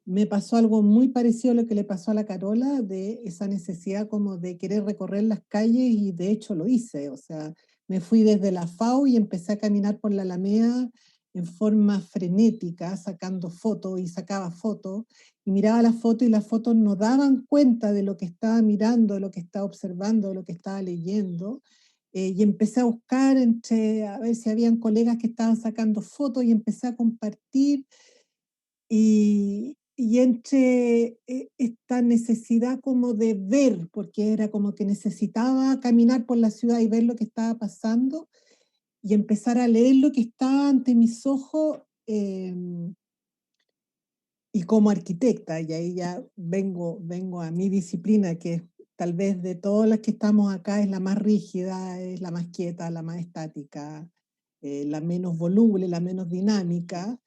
F: me pasó algo muy parecido a lo que le pasó a la Carola, de esa necesidad como de querer recorrer las calles, y de hecho lo hice. O sea, me fui desde la FAU y empecé a caminar por la Alameda en forma frenética, sacando fotos, y sacaba fotos, y miraba las fotos, y las fotos no daban cuenta de lo que estaba mirando, de lo que estaba observando, de lo que estaba leyendo. Y empecé a buscar a ver si habían colegas que estaban sacando fotos, y empecé a compartir. Y entre esta necesidad como de ver, porque era como que necesitaba caminar por la ciudad y ver lo que estaba pasando, y empezar a leer lo que estaba ante mis ojos, y como arquitecta, y ahí ya vengo a mi disciplina, que tal vez de todas las que estamos acá es la más rígida, es la más quieta, la más estática, la menos voluble, la menos dinámica.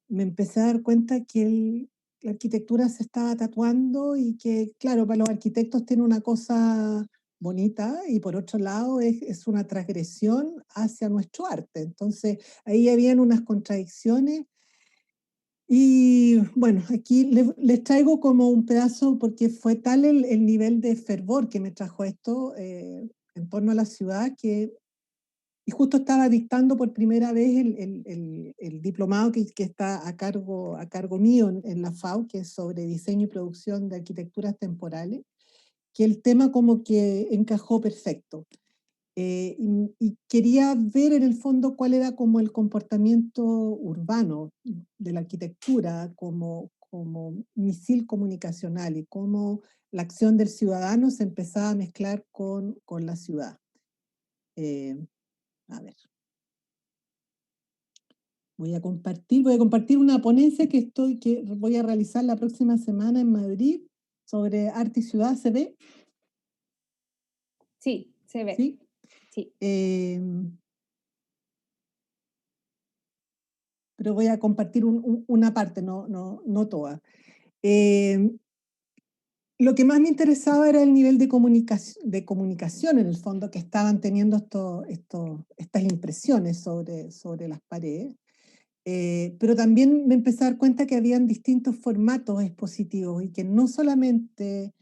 F: Me empecé a dar cuenta que la arquitectura se estaba tatuando y que, claro, para los arquitectos tiene una cosa bonita y por otro lado es una transgresión hacia nuestro arte. Entonces ahí habían unas contradicciones y bueno, aquí les traigo como un pedazo porque fue tal el nivel de fervor que me trajo esto en torno a la ciudad que y justo estaba dictando por primera vez el diplomado que está a cargo mío en la FAU, que es sobre diseño y producción de arquitecturas temporales, que el tema como que encajó perfecto. Y quería ver en el fondo cuál era como el comportamiento urbano de la arquitectura como misil comunicacional y cómo la acción del ciudadano se empezaba a mezclar con la ciudad. A ver. Voy a compartir una ponencia que voy a realizar la próxima semana en Madrid sobre arte y ciudad. ¿Se ve?
B: Sí, se ve.
F: Sí.
B: Sí.
F: Pero voy a compartir una parte, no toda. Lo que más me interesaba era el nivel de comunicación en el fondo que estaban teniendo estas impresiones sobre las paredes. Pero también me empecé a dar cuenta que habían distintos formatos expositivos y que no solamente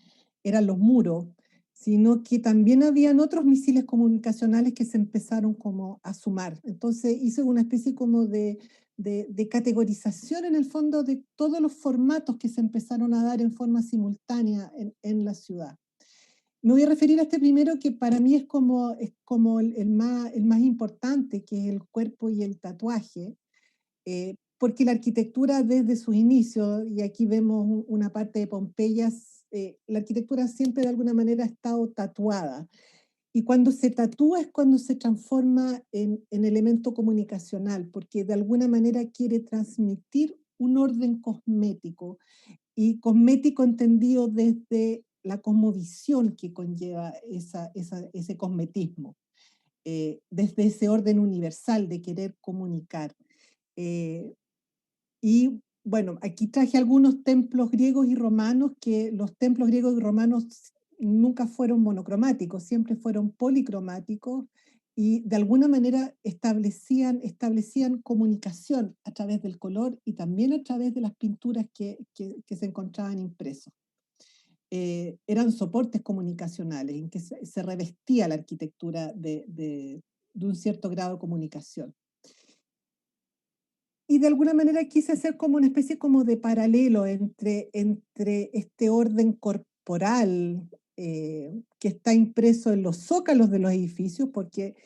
F: eran los muros, sino que también habían otros misiles comunicacionales que se empezaron como a sumar. Entonces hice una especie como de categorización en el fondo de todos los formatos que se empezaron a dar en forma simultánea en la ciudad. Me voy a referir a este primero que para mí es como el más importante, que es el cuerpo y el tatuaje. Porque la arquitectura desde sus inicios, y aquí vemos una parte de Pompeya, la arquitectura siempre de alguna manera ha estado tatuada. Y cuando se tatúa es cuando se transforma en elemento comunicacional, porque de alguna manera quiere transmitir un orden cosmético, y cosmético entendido desde la cosmovisión que conlleva ese cosmetismo, desde ese orden universal de querer comunicar. Y bueno, aquí traje algunos templos griegos y romanos, que los templos griegos y romanos nunca fueron monocromáticos, siempre fueron policromáticos y de alguna manera establecían comunicación a través del color y también a través de las pinturas que se encontraban impresos. Eran soportes comunicacionales en que se revestía la arquitectura de un cierto grado de comunicación. Y de alguna manera quise hacer como una especie como de paralelo entre este orden corporal que está impreso en los zócalos de los edificios, porque,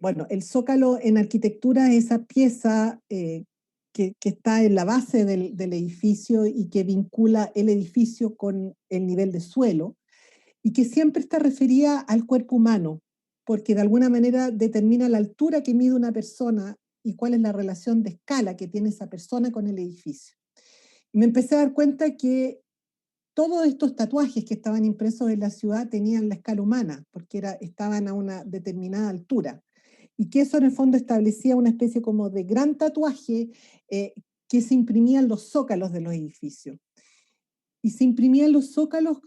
F: bueno, el zócalo en arquitectura es esa pieza que está en la base del edificio y que vincula el edificio con el nivel de suelo, y que siempre está referida al cuerpo humano, porque de alguna manera determina la altura que mide una persona y cuál es la relación de escala que tiene esa persona con el edificio. Y me empecé a dar cuenta que todos estos tatuajes que estaban impresos en la ciudad tenían la escala humana, porque estaban a una determinada altura. Y que eso en el fondo establecía una especie como de gran tatuaje que se imprimía en los zócalos de los edificios. Y se imprimía en los zócalos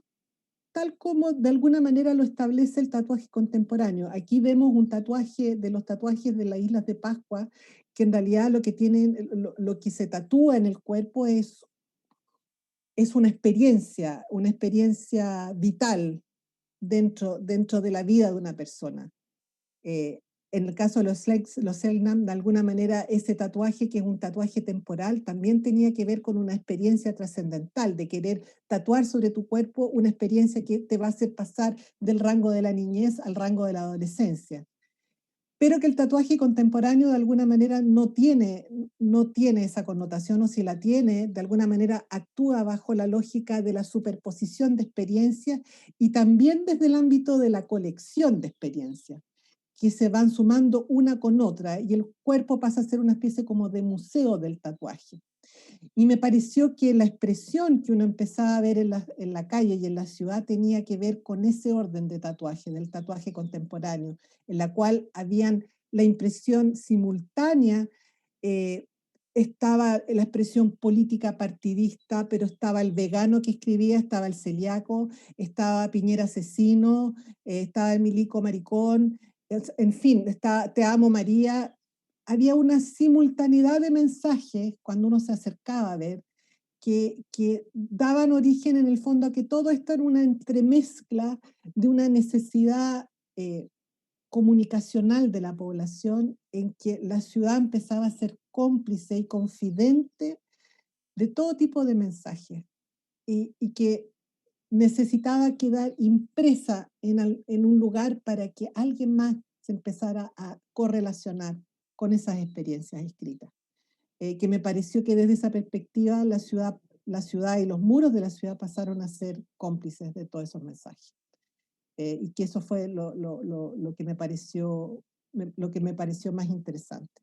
F: tal como de alguna manera lo establece el tatuaje contemporáneo. Aquí vemos un tatuaje de los tatuajes de las Islas de Pascua, que en realidad lo que tienen, lo que se tatúa en el cuerpo es una experiencia vital dentro de la vida de una persona. En el caso de los Selknam, de alguna manera, ese tatuaje, que es un tatuaje temporal, también tenía que ver con una experiencia trascendental, de querer tatuar sobre tu cuerpo una experiencia que te va a hacer pasar del rango de la niñez al rango de la adolescencia. Pero que el tatuaje contemporáneo de alguna manera no tiene esa connotación, o si la tiene, de alguna manera actúa bajo la lógica de la superposición de experiencias y también desde el ámbito de la colección de experiencias, que se van sumando una con otra y el cuerpo pasa a ser una especie como de museo del tatuaje. Y me pareció que la expresión que uno empezaba a ver en la calle y en la ciudad tenía que ver con ese orden de tatuaje, del tatuaje contemporáneo, en la cual habían la impresión simultánea estaba la expresión política partidista, pero estaba el vegano que escribía, estaba el celíaco, estaba Piñera asesino, estaba el milico maricón, en fin, está Te amo María. Había una simultaneidad de mensajes cuando uno se acercaba a ver que daban origen en el fondo a que todo esto era una entremezcla de una necesidad comunicacional de la población, en que la ciudad empezaba a ser cómplice y confidente de todo tipo de mensajes y que necesitaba quedar impresa en un lugar para que alguien más se empezara a correlacionar con esas experiencias escritas. Que me pareció que desde esa perspectiva la ciudad y los muros de la ciudad pasaron a ser cómplices de todos esos mensajes. Y que eso fue lo que me pareció más interesante.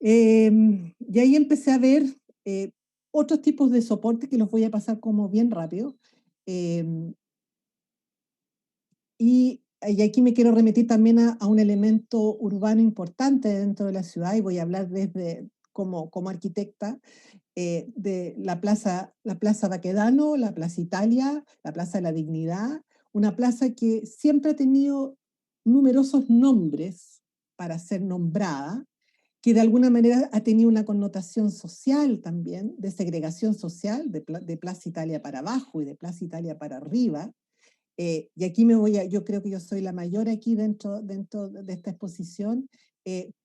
F: Y ahí empecé a ver otros tipos de soporte que los voy a pasar como bien rápido. Y aquí me quiero remitir también a un elemento urbano importante dentro de la ciudad, y voy a hablar desde como arquitecta, de la Plaza Baquedano, la Plaza Italia, la Plaza de la Dignidad, una plaza que siempre ha tenido numerosos nombres para ser nombrada, que de alguna manera ha tenido una connotación social también, de segregación social, de Plaza Italia para abajo y de Plaza Italia para arriba. Y aquí yo creo que yo soy la mayor aquí dentro de esta exposición.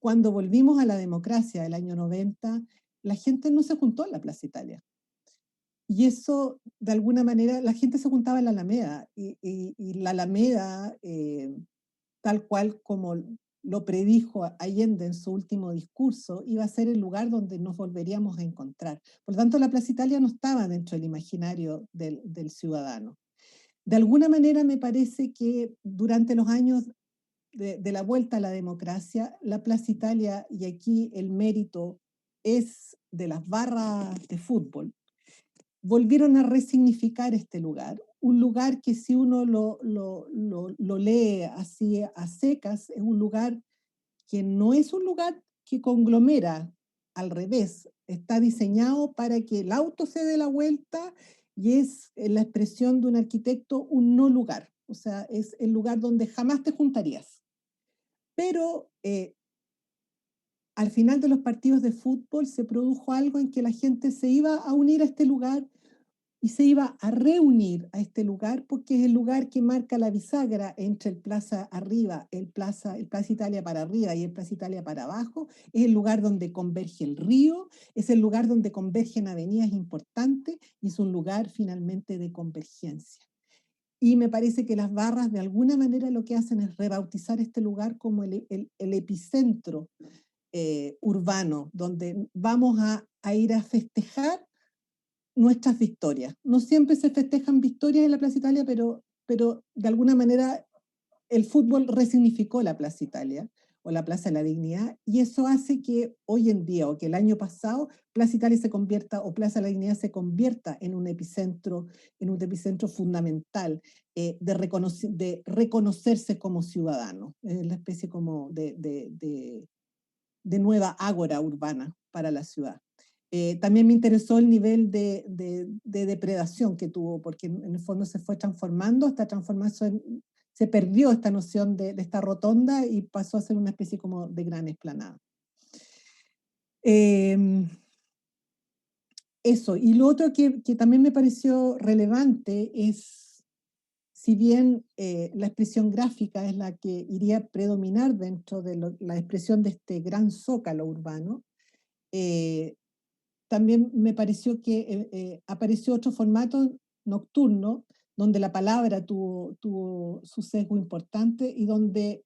F: Cuando volvimos a la democracia del año 90, la gente no se juntó en la Plaza Italia. Y eso, de alguna manera, la gente se juntaba en la Alameda. Y la Alameda, tal cual como lo predijo Allende en su último discurso, iba a ser el lugar donde nos volveríamos a encontrar. Por lo tanto, la Plaza Italia no estaba dentro del imaginario del ciudadano. De alguna manera me parece que durante los años de la vuelta a la democracia, la Plaza Italia, y aquí el mérito es de las barras de fútbol, volvieron a resignificar este lugar. Un lugar que si uno lo lee así a secas, es un lugar que no es un lugar que conglomera, al revés, está diseñado para que el auto se dé la vuelta y es la expresión de un arquitecto un no lugar, o sea, es el lugar donde jamás te juntarías. Pero al final de los partidos de fútbol se produjo algo en que la gente se iba a unir a este lugar y se iba a reunir a este lugar porque es el lugar que marca la bisagra entre el Plaza arriba, el Plaza Italia para arriba y el Plaza Italia para abajo. Es el lugar donde converge el río, es el lugar donde convergen avenidas importantes y es un lugar finalmente de convergencia. Y me parece que las barras de alguna manera lo que hacen es rebautizar este lugar como el epicentro urbano, donde vamos a ir a festejar nuestras victorias. No siempre se festejan victorias en la Plaza Italia, pero de alguna manera el fútbol resignificó la Plaza Italia o la Plaza de la Dignidad, y eso hace que hoy en día o que el año pasado Plaza Italia se convierta, o Plaza de la Dignidad se convierta en un epicentro fundamental de reconocerse como ciudadano, la especie como de nueva ágora urbana para la ciudad. También me interesó el nivel de depredación que tuvo, porque en el fondo se fue transformando, hasta transformarse se perdió esta noción de esta rotonda y pasó a ser una especie como de gran explanada. Eso, y lo otro que también me pareció relevante es, si bien la expresión gráfica es la que iría a predominar dentro de la expresión de este gran zócalo urbano, también me pareció que apareció otro formato nocturno, donde la palabra tuvo su sesgo importante y donde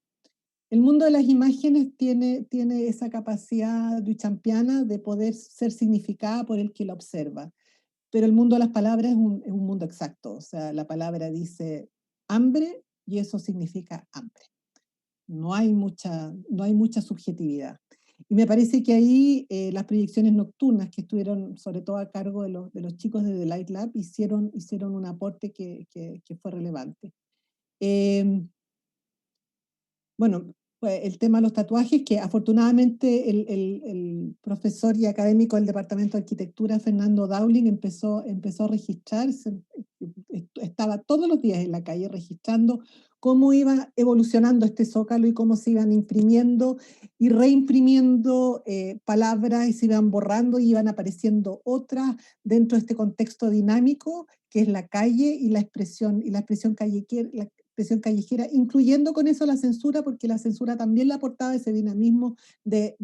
F: el mundo de las imágenes tiene esa capacidad duchampiana de poder ser significada por el que la observa. Pero el mundo de las palabras es un mundo exacto, o sea, la palabra dice hambre y eso significa hambre. No hay mucha subjetividad. Y me parece que ahí las proyecciones nocturnas que estuvieron sobre todo a cargo de los chicos de The Light Lab hicieron un aporte que fue relevante. Bueno, fue el tema de los tatuajes, que afortunadamente el profesor y académico del Departamento de Arquitectura, Fernando Dowling, empezó a registrar, estaba todos los días en la calle registrando cómo iba evolucionando este zócalo y cómo se iban imprimiendo y reimprimiendo palabras y se iban borrando y iban apareciendo otras dentro de este contexto dinámico que es la calle y la expresión callejera, incluyendo con eso la censura, porque la censura también le aportaba ese dinamismo de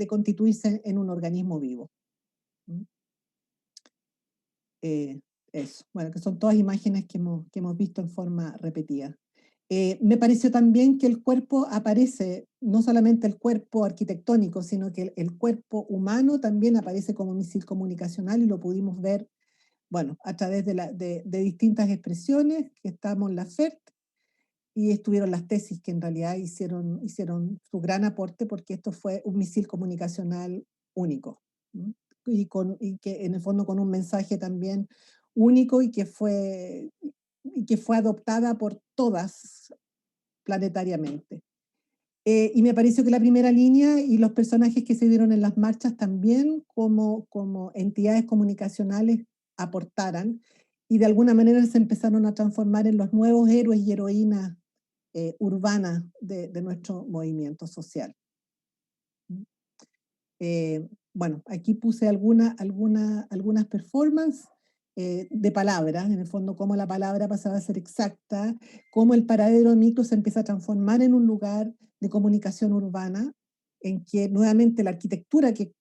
F: constituirse en un organismo vivo. Eso, bueno, que son todas imágenes que hemos visto en forma repetida. Me pareció también que el cuerpo aparece, no solamente el cuerpo arquitectónico, sino que el cuerpo humano también aparece como misil comunicacional y lo pudimos ver, bueno, a través de distintas expresiones, que estamos en la FERT, y estuvieron las tesis que en realidad hicieron su gran aporte, porque esto fue un misil comunicacional único, ¿no? Y que en el fondo con un mensaje también único y que fue adoptada por todas planetariamente. Y me pareció que la primera línea y los personajes que se dieron en las marchas también como entidades comunicacionales aportaran y de alguna manera se empezaron a transformar en los nuevos héroes y heroínas urbanas de nuestro movimiento social. Bueno, aquí puse algunas performances de palabras, en el fondo cómo la palabra pasaba a ser exacta, cómo el paradero de micro se empieza a transformar en un lugar de comunicación urbana, en que nuevamente la arquitectura que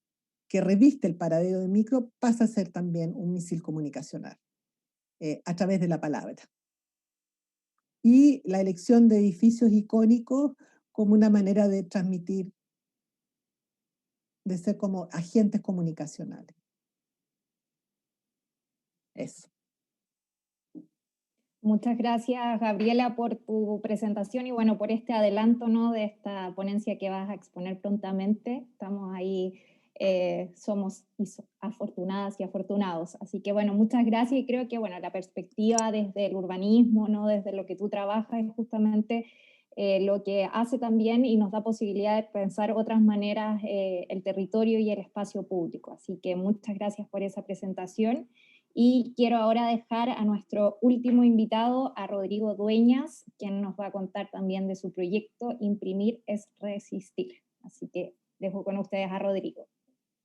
F: reviste el paradero de micro pasa a ser también un misil comunicacional a través de la palabra. Y la elección de edificios icónicos como una manera de transmitir, de ser como agentes comunicacionales. Eso.
B: Muchas gracias, Gabriela, por tu presentación y bueno, por este adelanto, ¿no?, de esta ponencia que vas a exponer prontamente. Estamos ahí, somos afortunadas y afortunados. Así que bueno, muchas gracias y creo que bueno, la perspectiva desde el urbanismo, ¿no?, desde lo que tú trabajas es justamente lo que hace también y nos da posibilidad de pensar otras maneras el territorio y el espacio público. Así que muchas gracias por esa presentación. Y quiero ahora dejar a nuestro último invitado, a Rodrigo Dueñas, quien nos va a contar también de su proyecto Imprimir es Resistir. Así que dejo con ustedes a Rodrigo.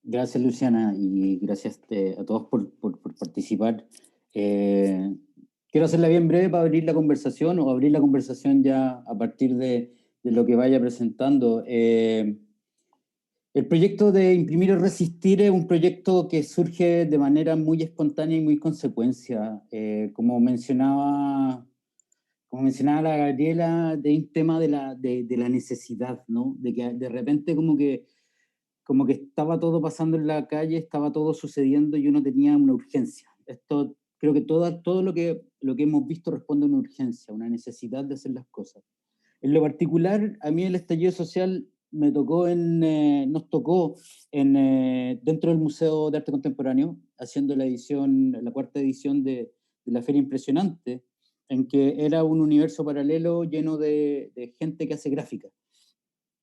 E: Gracias, Luciana, y gracias a todos por participar. Quiero hacerla bien breve para abrir la conversación o abrir la conversación ya a partir de lo que vaya presentando. El proyecto de Imprimir es Resistir es un proyecto que surge de manera muy espontánea y muy consecuencia. Como mencionaba la Gabriela, de un tema de la necesidad, ¿no? De que de repente como que estaba todo pasando en la calle, estaba todo sucediendo y uno tenía una urgencia. Esto, creo que todo lo que hemos visto responde a una urgencia, una necesidad de hacer las cosas. En lo particular, a mí el estallido social nos tocó dentro del Museo de Arte Contemporáneo, haciendo la cuarta edición de la Feria Impresionante, en que era un universo paralelo lleno de gente que hace gráfica,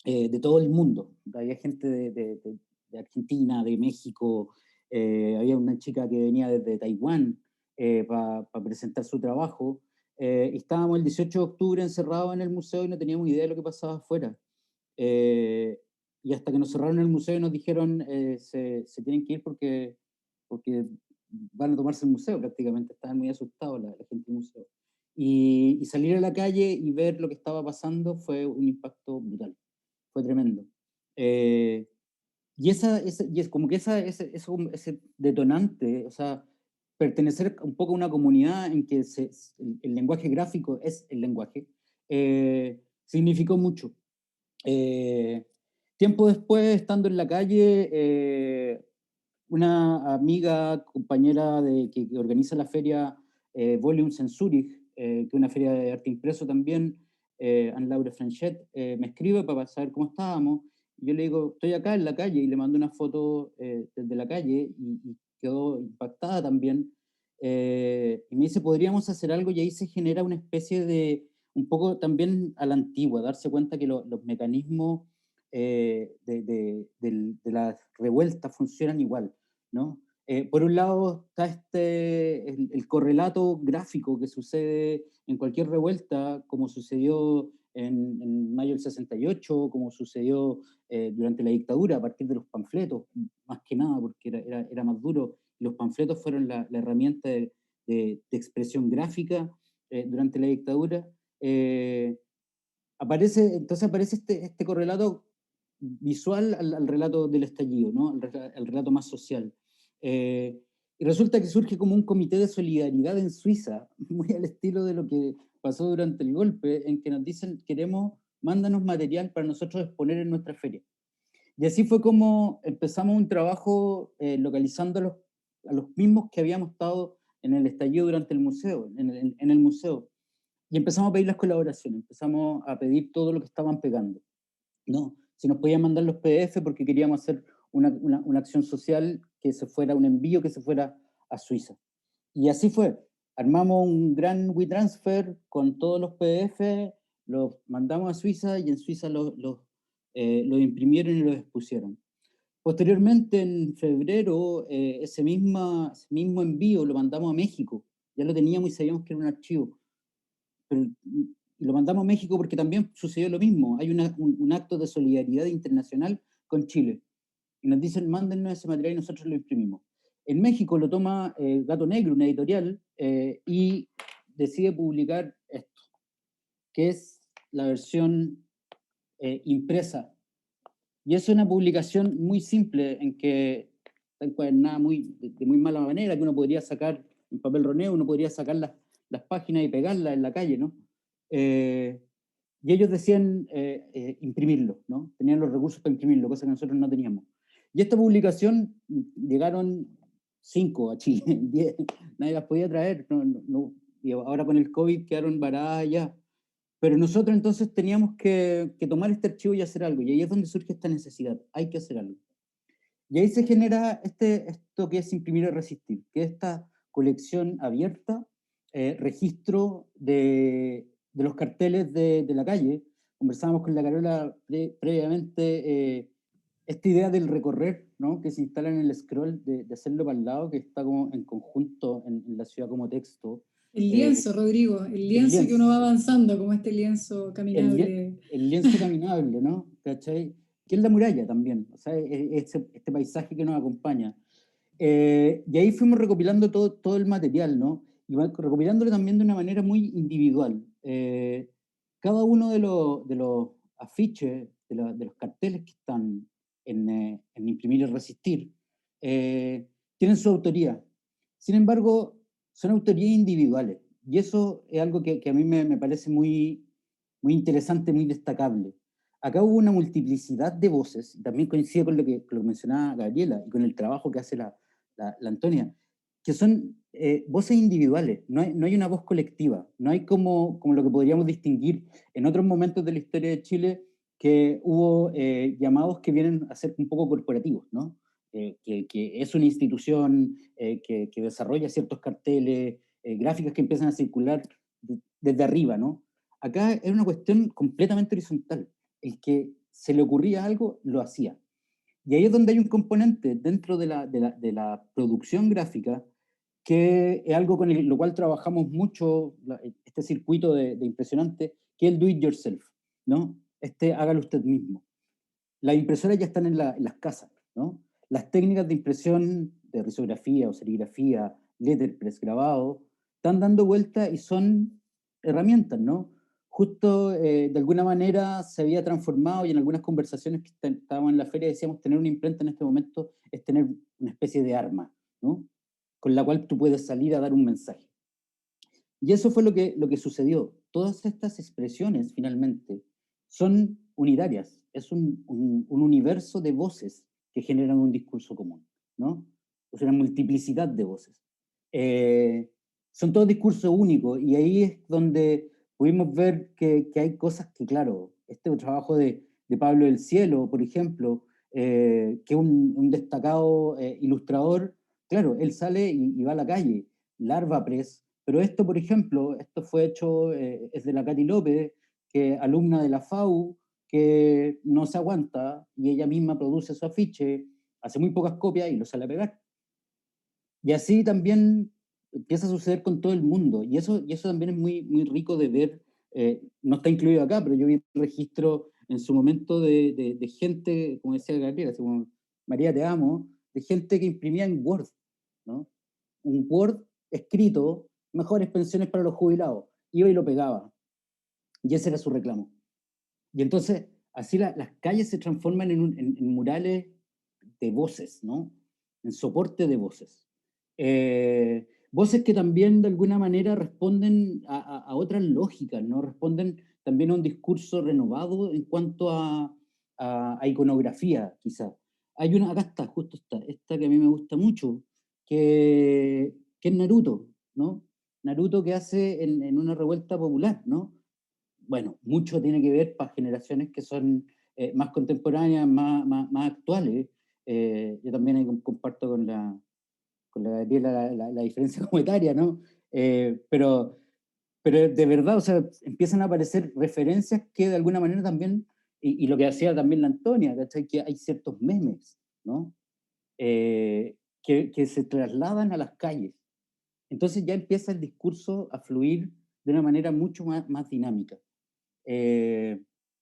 E: de todo el mundo. Había gente de Argentina, de México, había una chica que venía desde Taiwán para presentar su trabajo. Estábamos el 18 de octubre encerrados en el museo y no teníamos idea de lo que pasaba afuera. Y hasta que nos cerraron el museo y nos dijeron se tienen que ir porque van a tomarse el museo prácticamente. Estaban muy asustados la gente del museo. Y salir a la calle y ver lo que estaba pasando fue un impacto brutal. Fue tremendo. Y es como que ese detonante, o sea, pertenecer un poco a una comunidad en que el lenguaje gráfico es el lenguaje, significó mucho. Tiempo después, estando en la calle, una amiga, compañera que organiza la feria Volumes en Zurich, que es una feria de arte impreso también, Anne-Laure Franchet, me escribe para saber cómo estábamos. Y yo le digo, estoy acá en la calle, y le mando una foto desde la calle, y quedó impactada también. Y me dice, ¿podríamos hacer algo? Y ahí se genera una especie de un poco también a la antigua, darse cuenta que los mecanismos de las revueltas funcionan igual, ¿no? Por un lado está el correlato gráfico que sucede en cualquier revuelta, como sucedió en mayo del 68, como sucedió durante la dictadura, a partir de los panfletos, más que nada, porque era más duro. Los panfletos fueron la herramienta de expresión gráfica durante la dictadura. Entonces aparece este correlato visual al relato del estallido, ¿no? al relato más social. Y resulta que surge como un comité de solidaridad en Suiza, muy al estilo de lo que pasó durante el golpe, en que nos dicen, mándanos material para nosotros exponer en nuestra feria. Y así fue como empezamos un trabajo localizando a los mismos que habíamos estado en el estallido durante el museo, en el museo. Y empezamos a pedir las colaboraciones, empezamos a pedir todo lo que estaban pegando, ¿no? Si nos podían mandar los PDF porque queríamos hacer una acción social que se fuera, un envío que se fuera a Suiza. Y así fue. Armamos un gran WeTransfer con todos los PDF, los mandamos a Suiza y en Suiza los imprimieron y los expusieron. Posteriormente, en febrero, ese mismo envío lo mandamos a México. Ya lo teníamos y sabíamos que era un archivo. Y lo mandamos a México porque también sucedió lo mismo. Hay un acto de solidaridad internacional con Chile. Y nos dicen, mándennos ese material y nosotros lo imprimimos. En México lo toma Gato Negro, una editorial, y decide publicar esto, que es la versión impresa. Y es una publicación muy simple, en que está encuadernada de muy mala manera, que uno podría sacar en papel roneo, uno podría sacar las páginas y pegarlas en la calle, ¿no? Y ellos decían imprimirlo, ¿no? Tenían los recursos para imprimirlo, cosa que nosotros no teníamos. Y esta publicación, llegaron 5 a Chile, 10, nadie las podía traer, y ahora con el COVID quedaron varadas allá. Pero nosotros entonces teníamos que tomar este archivo y hacer algo, y ahí es donde surge esta necesidad, hay que hacer algo. Y ahí se genera esto que es Imprimir y Resistir, que es esta colección abierta, registro de los carteles de la calle. Conversábamos con la Carola previamente, esta idea del recorrer, ¿no? Que se instala en el scroll, de hacerlo para el lado, que está como en conjunto en la ciudad como texto.
C: El lienzo, Rodrigo, el lienzo que uno va avanzando, como este lienzo caminable.
E: El lienzo caminable, ¿no? ¿Cachai? Que es la muralla también, o sea, este paisaje que nos acompaña. Y ahí fuimos recopilando todo el material, ¿no? Y recopilándolo también de una manera muy individual. Cada uno de los afiches, de los carteles que están en Imprimir y Resistir, tienen su autoría. Sin embargo, son autorías individuales. Y eso es algo que a mí me parece muy, muy interesante, muy destacable. Acá hubo una multiplicidad de voces, y también coincide con lo que mencionaba Gabriela y con el trabajo que hace la Antonia, que son voces individuales, no hay una voz colectiva, no hay como lo que podríamos distinguir en otros momentos de la historia de Chile, que hubo llamados que vienen a ser un poco corporativos, ¿no? Que es una institución que desarrolla ciertos carteles, gráficas que empiezan a circular desde arriba, ¿no? Acá era una cuestión completamente horizontal. El que se le ocurría algo, lo hacía. Y ahí es donde hay un componente dentro de la producción gráfica, que es algo con lo cual trabajamos mucho, este circuito de impresionante, que es el do it yourself, ¿no? Hágalo usted mismo. Las impresoras ya están en las casas, ¿no? Las técnicas de impresión, de risografía o serigrafía, letterpress, grabado, están dando vuelta y son herramientas, ¿no? Justo de alguna manera se había transformado, y en algunas conversaciones que estábamos en la feria decíamos, tener una imprenta en este momento es tener una especie de arma, ¿no? Con la cual tú puedes salir a dar un mensaje. Y eso fue lo que sucedió. Todas estas expresiones finalmente son unitarias, es un universo de voces que generan un discurso común, ¿no? O sea, una multiplicidad de voces. Son todos discursos únicos, y ahí es donde pudimos ver que hay cosas que, claro, este trabajo de Pablo del Cielo, por ejemplo, que es un destacado ilustrador, claro, él sale y va a la calle. Larva Press pero esto, por ejemplo, esto fue hecho, es de la Katy López, que alumna de la FAU, que no se aguanta, y ella misma produce su afiche, hace muy pocas copias y lo sale a pegar. Y así también empieza a suceder con todo el mundo, y eso también es muy, muy rico de ver. No está incluido acá, pero yo vi un registro en su momento de gente, como decía Gabriela, así como, María, te amo, de gente que imprimía en Word, ¿no? Un Word escrito, mejores pensiones para los jubilados, iba y lo pegaba, y ese era su reclamo. Y entonces, así las calles se transforman en murales de voces, ¿no? En soporte de voces. Voces que también de alguna manera responden a otras lógicas, ¿no? Responden también a un discurso renovado en cuanto a iconografía, quizá. Hay una, acá está, justo está, esta que a mí me gusta mucho, que es Naruto, ¿no? Naruto que hace en una revuelta popular, ¿no? Bueno, mucho tiene que ver para generaciones que son más contemporáneas, más actuales. Yo también ahí comparto con la Gabriela la diferencia como etaria, ¿no? Pero de verdad, o sea, empiezan a aparecer referencias que de alguna manera también, y lo que hacía también la Antonia, ¿cachai? Que hay ciertos memes, ¿no? Que se trasladan a las calles. Entonces ya empieza el discurso a fluir de una manera mucho más dinámica.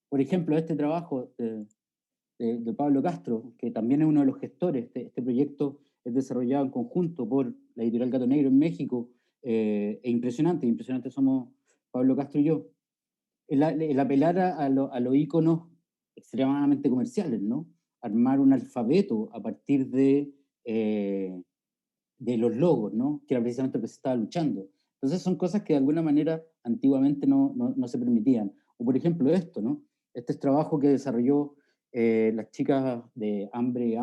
E: Por ejemplo, este trabajo de Pablo Castro, que también es uno de los gestores, este proyecto es desarrollado en conjunto por la editorial Gato Negro en México, impresionante somos Pablo Castro y yo. El apelar a los íconos extremadamente comerciales, ¿no? Armar un alfabeto a partir de los logos, ¿no? Que era precisamente lo que se estaba luchando. Entonces son cosas que de alguna manera antiguamente no se permitían. O por ejemplo esto, ¿no? Este es trabajo que desarrolló las chicas de Hambre,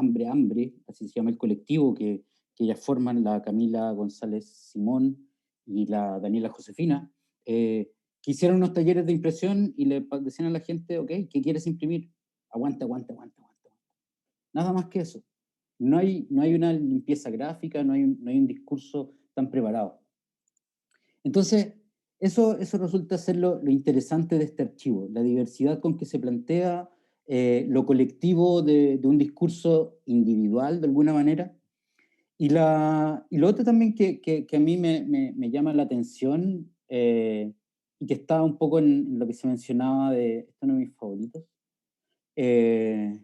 E: así se llama el colectivo, que ellas forman, la Camila González Simón y la Daniela Josefina, que hicieron unos talleres de impresión y le decían a la gente, ok, ¿qué quieres imprimir? Aguanta. Nada más que eso. No hay una limpieza gráfica, no hay un discurso tan preparado. Entonces, eso resulta ser lo interesante de este archivo, la diversidad con que se plantea lo colectivo de un discurso individual, de alguna manera. Y lo otro también que a mí me llama la atención, y que está un poco en lo que se mencionaba de, esto es uno de mis favoritos, esto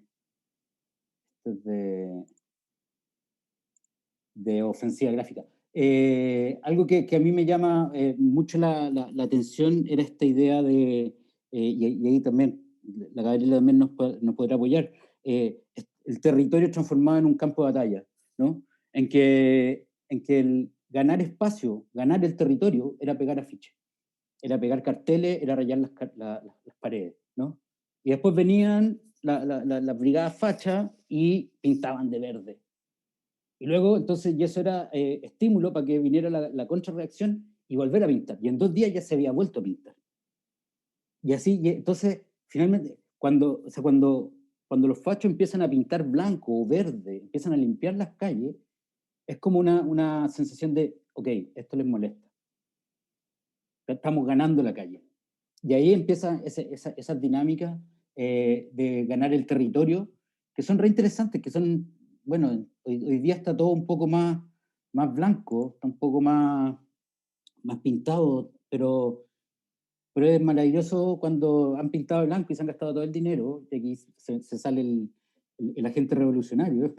E: es de ofensiva gráfica. Algo que a mí me llama mucho la atención era esta idea de, y ahí también la Gabriela también nos podrá apoyar, el territorio transformado en un campo de batalla, ¿no? En que el ganar espacio, ganar el territorio, era pegar afiches, era pegar carteles, era rayar las paredes, ¿no? Y después venían las brigadas fachas y pintaban de verde. Y luego, entonces, y eso era estímulo para que viniera la contrarreacción y volver a pintar. Y en 2 días ya se había vuelto a pintar. Y así, y entonces, finalmente, cuando los fachos empiezan a pintar blanco o verde, empiezan a limpiar las calles, es como una sensación de, ok, esto les molesta. Estamos ganando la calle. Y ahí empiezan esas dinámicas de ganar el territorio, que son reinteresantes, que son, bueno, hoy día está todo un poco más blanco, está un poco más pintado, pero es maravilloso cuando han pintado blanco y se han gastado todo el dinero, y aquí se sale el agente revolucionario.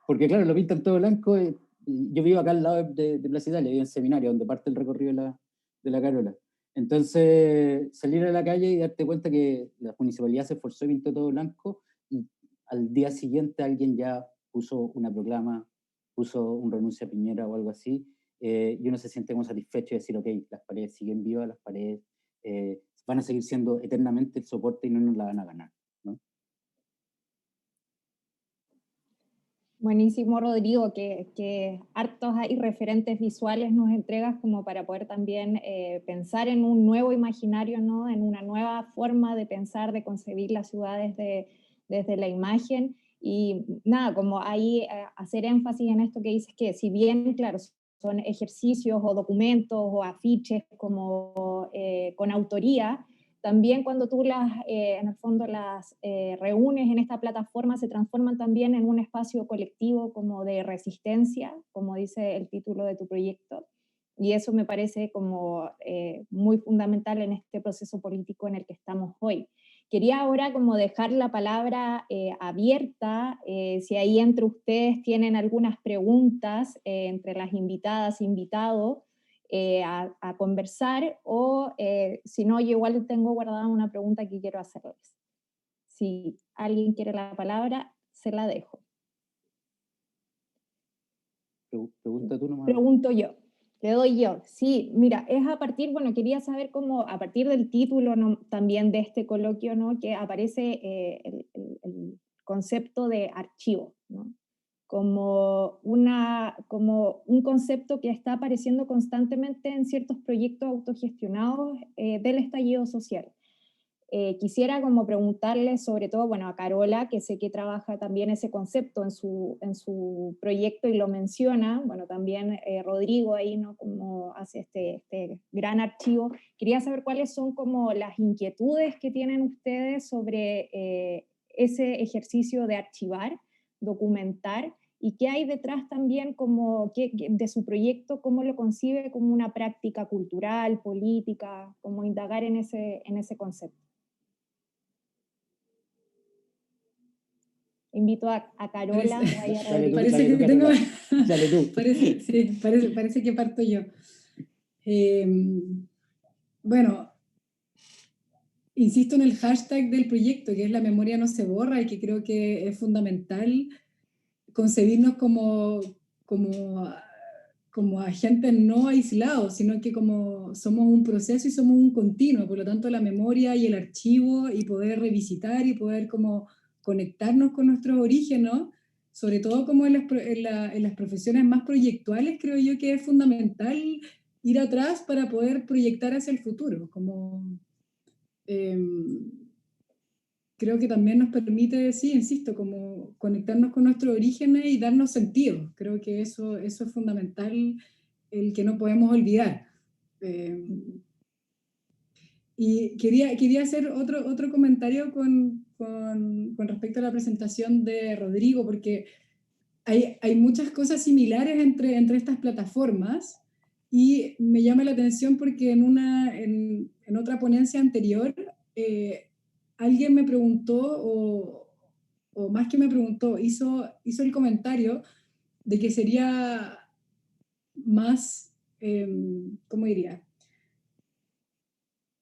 E: Porque claro, lo pintan todo blanco. Yo vivo acá al lado de Plaza Italia, vivo en Seminario, donde parte el recorrido de la Carola. Entonces, salir a la calle y darte cuenta que la municipalidad se esforzó y pintó todo blanco, y al día siguiente alguien ya puso una proclama, puso un renuncia a Piñera o algo así, y uno se siente como satisfecho de decir, ok, las paredes siguen vivas, las paredes van a seguir siendo eternamente el soporte y no nos la van a ganar, ¿no?
B: Buenísimo, Rodrigo, que hartos hay referentes visuales nos entregas como para poder también pensar en un nuevo imaginario, ¿no? En una nueva forma de pensar, de concebir las ciudades desde la imagen. Y nada, como ahí hacer énfasis en esto que dices, que si bien, claro, son ejercicios o documentos o afiches como con autoría, también cuando tú en el fondo las reúnes en esta plataforma, se transforman también en un espacio colectivo como de resistencia, como dice el título de tu proyecto, y eso me parece como muy fundamental en este proceso político en el que estamos hoy. Quería ahora como dejar la palabra abierta, si ahí entre ustedes tienen algunas preguntas entre las invitadas e invitados, a conversar, o si no, yo igual tengo guardada una pregunta que quiero hacerles. Si alguien quiere la palabra, se la dejo.
E: Pregunta tú nomás.
B: Pregunto yo, le doy yo. Sí, mira, es a partir, bueno, quería saber cómo, a partir del título, ¿no?, también de este coloquio, ¿no?, que aparece el concepto de archivo, ¿no?, como un concepto que está apareciendo constantemente en ciertos proyectos autogestionados del estallido social. Quisiera como preguntarle sobre todo, bueno, a Carola, que sé que trabaja también ese concepto en su proyecto y lo menciona, bueno, también Rodrigo ahí, ¿no?, como hace este gran archivo. Quería saber cuáles son como las inquietudes que tienen ustedes sobre ese ejercicio de archivar, documentar, y qué hay detrás también como de su proyecto, cómo lo concibe como una práctica cultural, política, como indagar en ese concepto. Invito a Carola o a Rodrigo.
C: Parece que tengo...
E: Dale tú.
C: Parece que parto yo. Bueno, insisto en el hashtag del proyecto, que es la memoria no se borra, y que creo que es fundamental concebirnos como agentes no aislados, sino que como somos un proceso y somos un continuo. Por lo tanto, la memoria y el archivo, y poder revisitar y poder como conectarnos con nuestros orígenes, sobre todo como en las profesiones más proyectuales, creo yo que es fundamental ir atrás para poder proyectar hacia el futuro. Como, creo que también nos permite, sí, insisto, como conectarnos con nuestros orígenes y darnos sentido. Creo que eso es fundamental, el que no podemos olvidar. Y quería hacer otro comentario con respecto a la presentación de Rodrigo, porque hay muchas cosas similares entre estas plataformas, y me llama la atención porque en otra ponencia anterior alguien me preguntó, o más que me preguntó, hizo el comentario de que sería más, ¿cómo diría?,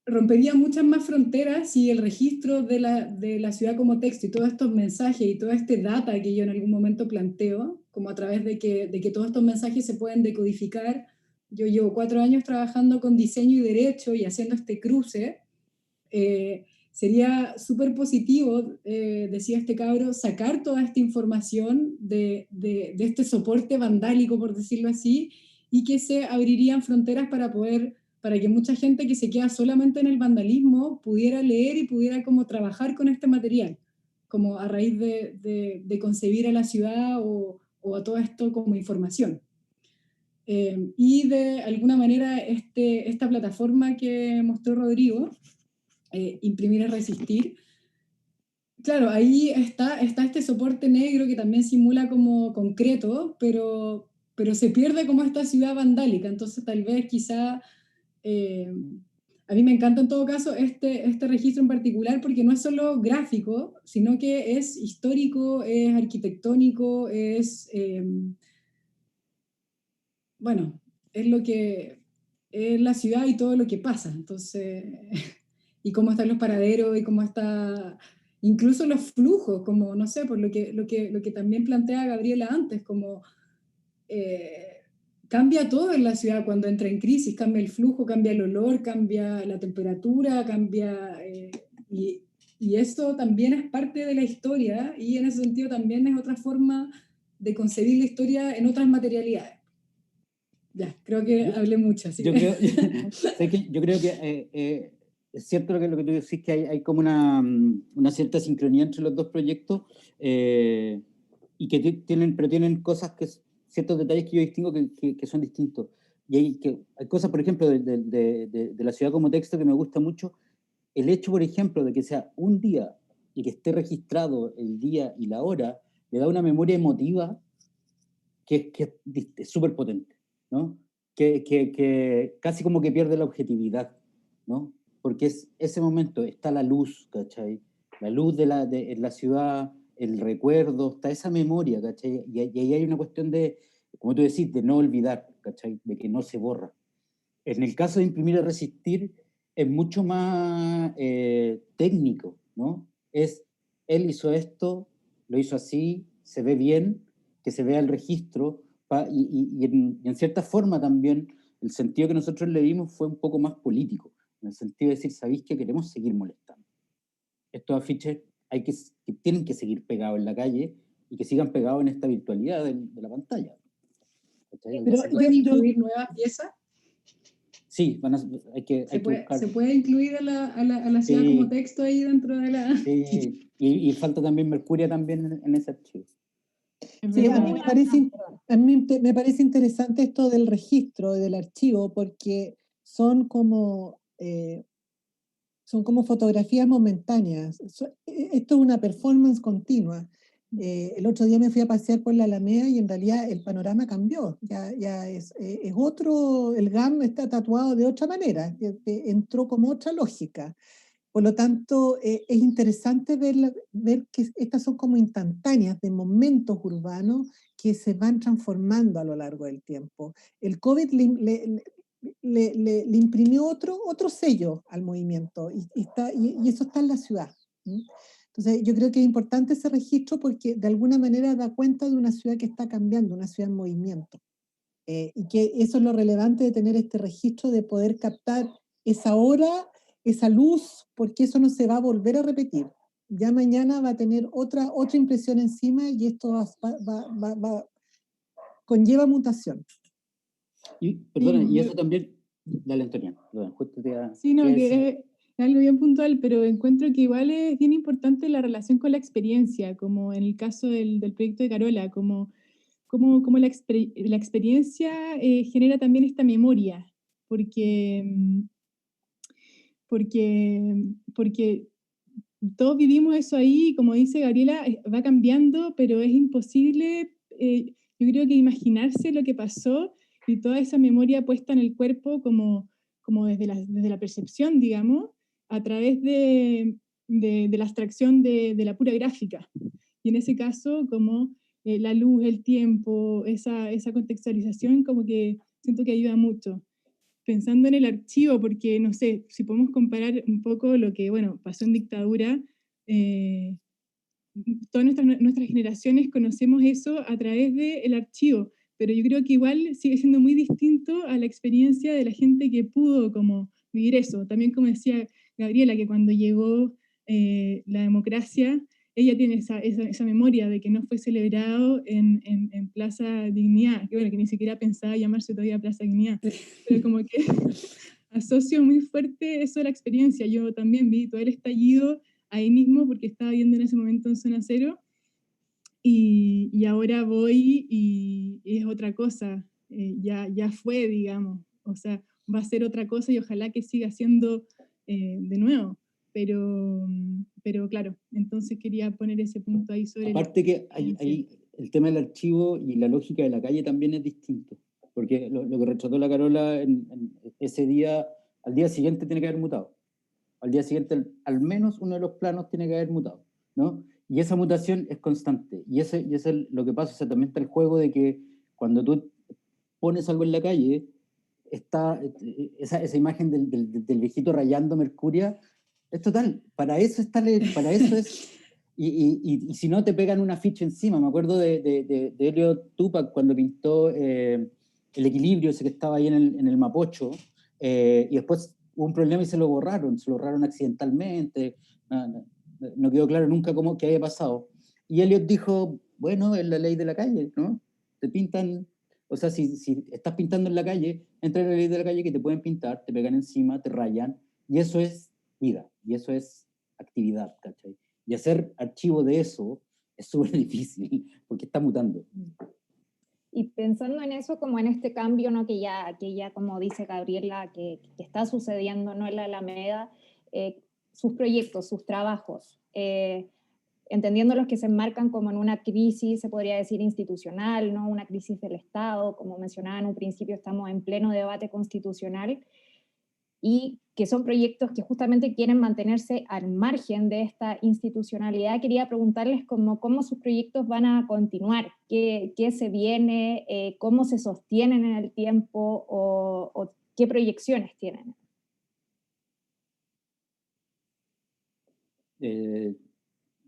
C: rompería muchas más fronteras si el registro de la ciudad como texto y todos estos mensajes y toda esta data que yo en algún momento planteo, como a través de que todos estos mensajes se pueden decodificar. Yo llevo 4 años trabajando con diseño y derecho y haciendo este cruce. Sería súper positivo, decía este cabro, sacar toda esta información de este soporte vandálico, por decirlo así, y que se abrirían fronteras para que mucha gente que se queda solamente en el vandalismo pudiera leer y pudiera como trabajar con este material, como a raíz de concebir a la ciudad o a todo esto como información. Y de alguna manera esta plataforma que mostró Rodrigo, Imprimir es Resistir, claro, ahí está este soporte negro que también simula como concreto, pero se pierde como esta ciudad vandálica. Entonces tal vez quizá... a mí me encanta en todo caso este registro en particular, porque no es solo gráfico, sino que es histórico, es arquitectónico, bueno, es lo que es la ciudad y todo lo que pasa. Entonces, y cómo están los paraderos, y cómo está incluso los flujos, como, no sé, por lo que también plantea Gabriela antes, como... cambia todo en la ciudad cuando entra en crisis, cambia el flujo, cambia el olor, cambia la temperatura, cambia... y esto también es parte de la historia, y en ese sentido también es otra forma de concebir la historia en otras materialidades. Ya, creo que hablé mucho. Así
E: yo creo que es cierto lo que tú decís, que hay como una cierta sincronía entre los dos proyectos, y que tienen cosas que ciertos detalles que yo distingo que son distintos. Y hay cosas, por ejemplo, de la ciudad como texto que me gusta mucho. El hecho, por ejemplo, de que sea un día y que esté registrado el día y la hora, le da una memoria emotiva que es súper potente, ¿no? Que casi como que pierde la objetividad, ¿no? Porque es ese momento, está la luz, ¿cachai? La luz en la ciudad, el recuerdo, está esa memoria, ¿cachai? Y ahí hay una cuestión de, como tú decís, de no olvidar, ¿cachai? De que no se borra. En el caso de imprimir y resistir, es mucho más técnico, ¿no? Él hizo esto, lo hizo así, se ve bien, que se vea el registro, y en cierta forma también el sentido que nosotros le dimos fue un poco más político, en el sentido de decir, ¿sabéis que queremos seguir molestando? Estos afiches que tienen que seguir pegados en la calle y que sigan pegados en esta virtualidad de la pantalla.
C: ¿Pero se pueden incluir nuevas piezas?
E: Sí, hay que buscar.
C: ¿Se puede incluir a la ciudad
E: Sí,
C: como texto ahí dentro de la...?
E: Sí, y falta también Mercuria también en ese archivo.
F: Sí, a mí me parece interesante esto del registro, del archivo, porque son como fotografías momentáneas. Esto es una performance continua. El otro día me fui a pasear por la Alameda y en realidad el panorama cambió. Ya es otro, el GAM está tatuado de otra manera, entró como otra lógica. Por lo tanto, es interesante ver que estas son como instantáneas de momentos urbanos que se van transformando a lo largo del tiempo. El COVID le imprimió otro sello al movimiento y eso está en la ciudad. Entonces, yo creo que es importante ese registro porque de alguna manera da cuenta de una ciudad que está cambiando, una ciudad en movimiento. Y que eso es lo relevante de tener este registro, de poder captar esa hora, esa luz, porque eso no se va a volver a repetir. Ya mañana va a tener otra impresión encima y esto conlleva mutación.
E: Perdona, y eso también, dale Antonia, justo
D: Sí, no, que es algo bien puntual, pero encuentro que igual es bien importante la relación con la experiencia, como en el caso del proyecto de Carola, como la experiencia genera también esta memoria, porque todos vivimos eso ahí, y como dice Gabriela, va cambiando, pero es imposible, yo creo que imaginarse lo que pasó y toda esa memoria puesta en el cuerpo como desde la percepción, digamos, a través de la abstracción de la pura gráfica. Y en ese caso, como la luz, el tiempo, esa contextualización, como que siento que ayuda mucho. Pensando en el archivo, porque no sé, si podemos comparar un poco lo que, bueno, pasó en dictadura, todas nuestras generaciones conocemos eso a través del archivo, pero yo creo que igual sigue siendo muy distinto a la experiencia de la gente que pudo como vivir eso. También como decía Gabriela, que cuando llegó la democracia, ella tiene esa memoria de que no fue celebrado en Plaza Dignidad, que bueno, que ni siquiera pensaba llamarse todavía Plaza Dignidad, pero como que asocio muy fuerte eso a la experiencia. Yo también vi todo el estallido ahí mismo porque estaba viendo en ese momento en Zona Cero y ahora voy y es otra cosa, ya fue, digamos, o sea, va a ser otra cosa y ojalá que siga siendo de nuevo. Pero claro, entonces quería poner ese punto ahí sobre
E: aparte que el tema del archivo y la lógica de la calle también es distinto, porque lo que retrató la Carola en ese día, al día siguiente tiene que haber mutado, al día siguiente al menos uno de los planos tiene que haber mutado, ¿no? Y esa mutación es constante, y ese es lo que pasa. O sea, también está el juego de que cuando tú pones algo en la calle, está esa imagen del viejito rayando Mercuria, es total, para eso es, y si no te pegan una ficha encima. Me acuerdo de Elliot Tupac cuando pintó el equilibrio ese que estaba ahí en el Mapocho, y después hubo un problema y se lo borraron accidentalmente, no quedó claro nunca cómo que había pasado. Y Elliot dijo, bueno, es la ley de la calle, ¿no? Te pintan. O sea, si estás pintando en la calle, entra en la ley de la calle que te pueden pintar, te pegan encima, te rayan, y eso es vida, y eso es actividad, ¿cachai? Y hacer archivo de eso es súper difícil, porque está mutando.
B: Y pensando en eso, como en este cambio, ¿no? que ya como dice Gabriela, que está sucediendo, ¿no? en la Alameda, sus proyectos, sus trabajos, entendiendo los que se enmarcan como en una crisis, se podría decir institucional, ¿no? Una crisis del Estado, como mencionaba en un principio, estamos en pleno debate constitucional, y que son proyectos que justamente quieren mantenerse al margen de esta institucionalidad. Quería preguntarles cómo sus proyectos van a continuar, qué se viene, cómo se sostienen en el tiempo o qué proyecciones tienen.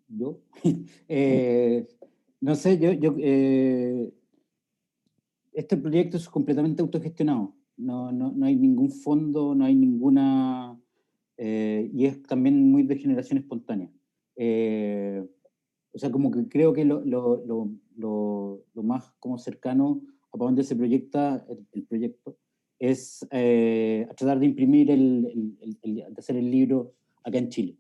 E: ¿Yo? No sé, este proyecto es completamente autogestionado. No hay ningún fondo, no hay ninguna... y es también muy de generación espontánea. O sea, como que creo que lo más como cercano a para dónde se proyecta el proyecto es a tratar de imprimir, de hacer el libro acá en Chile.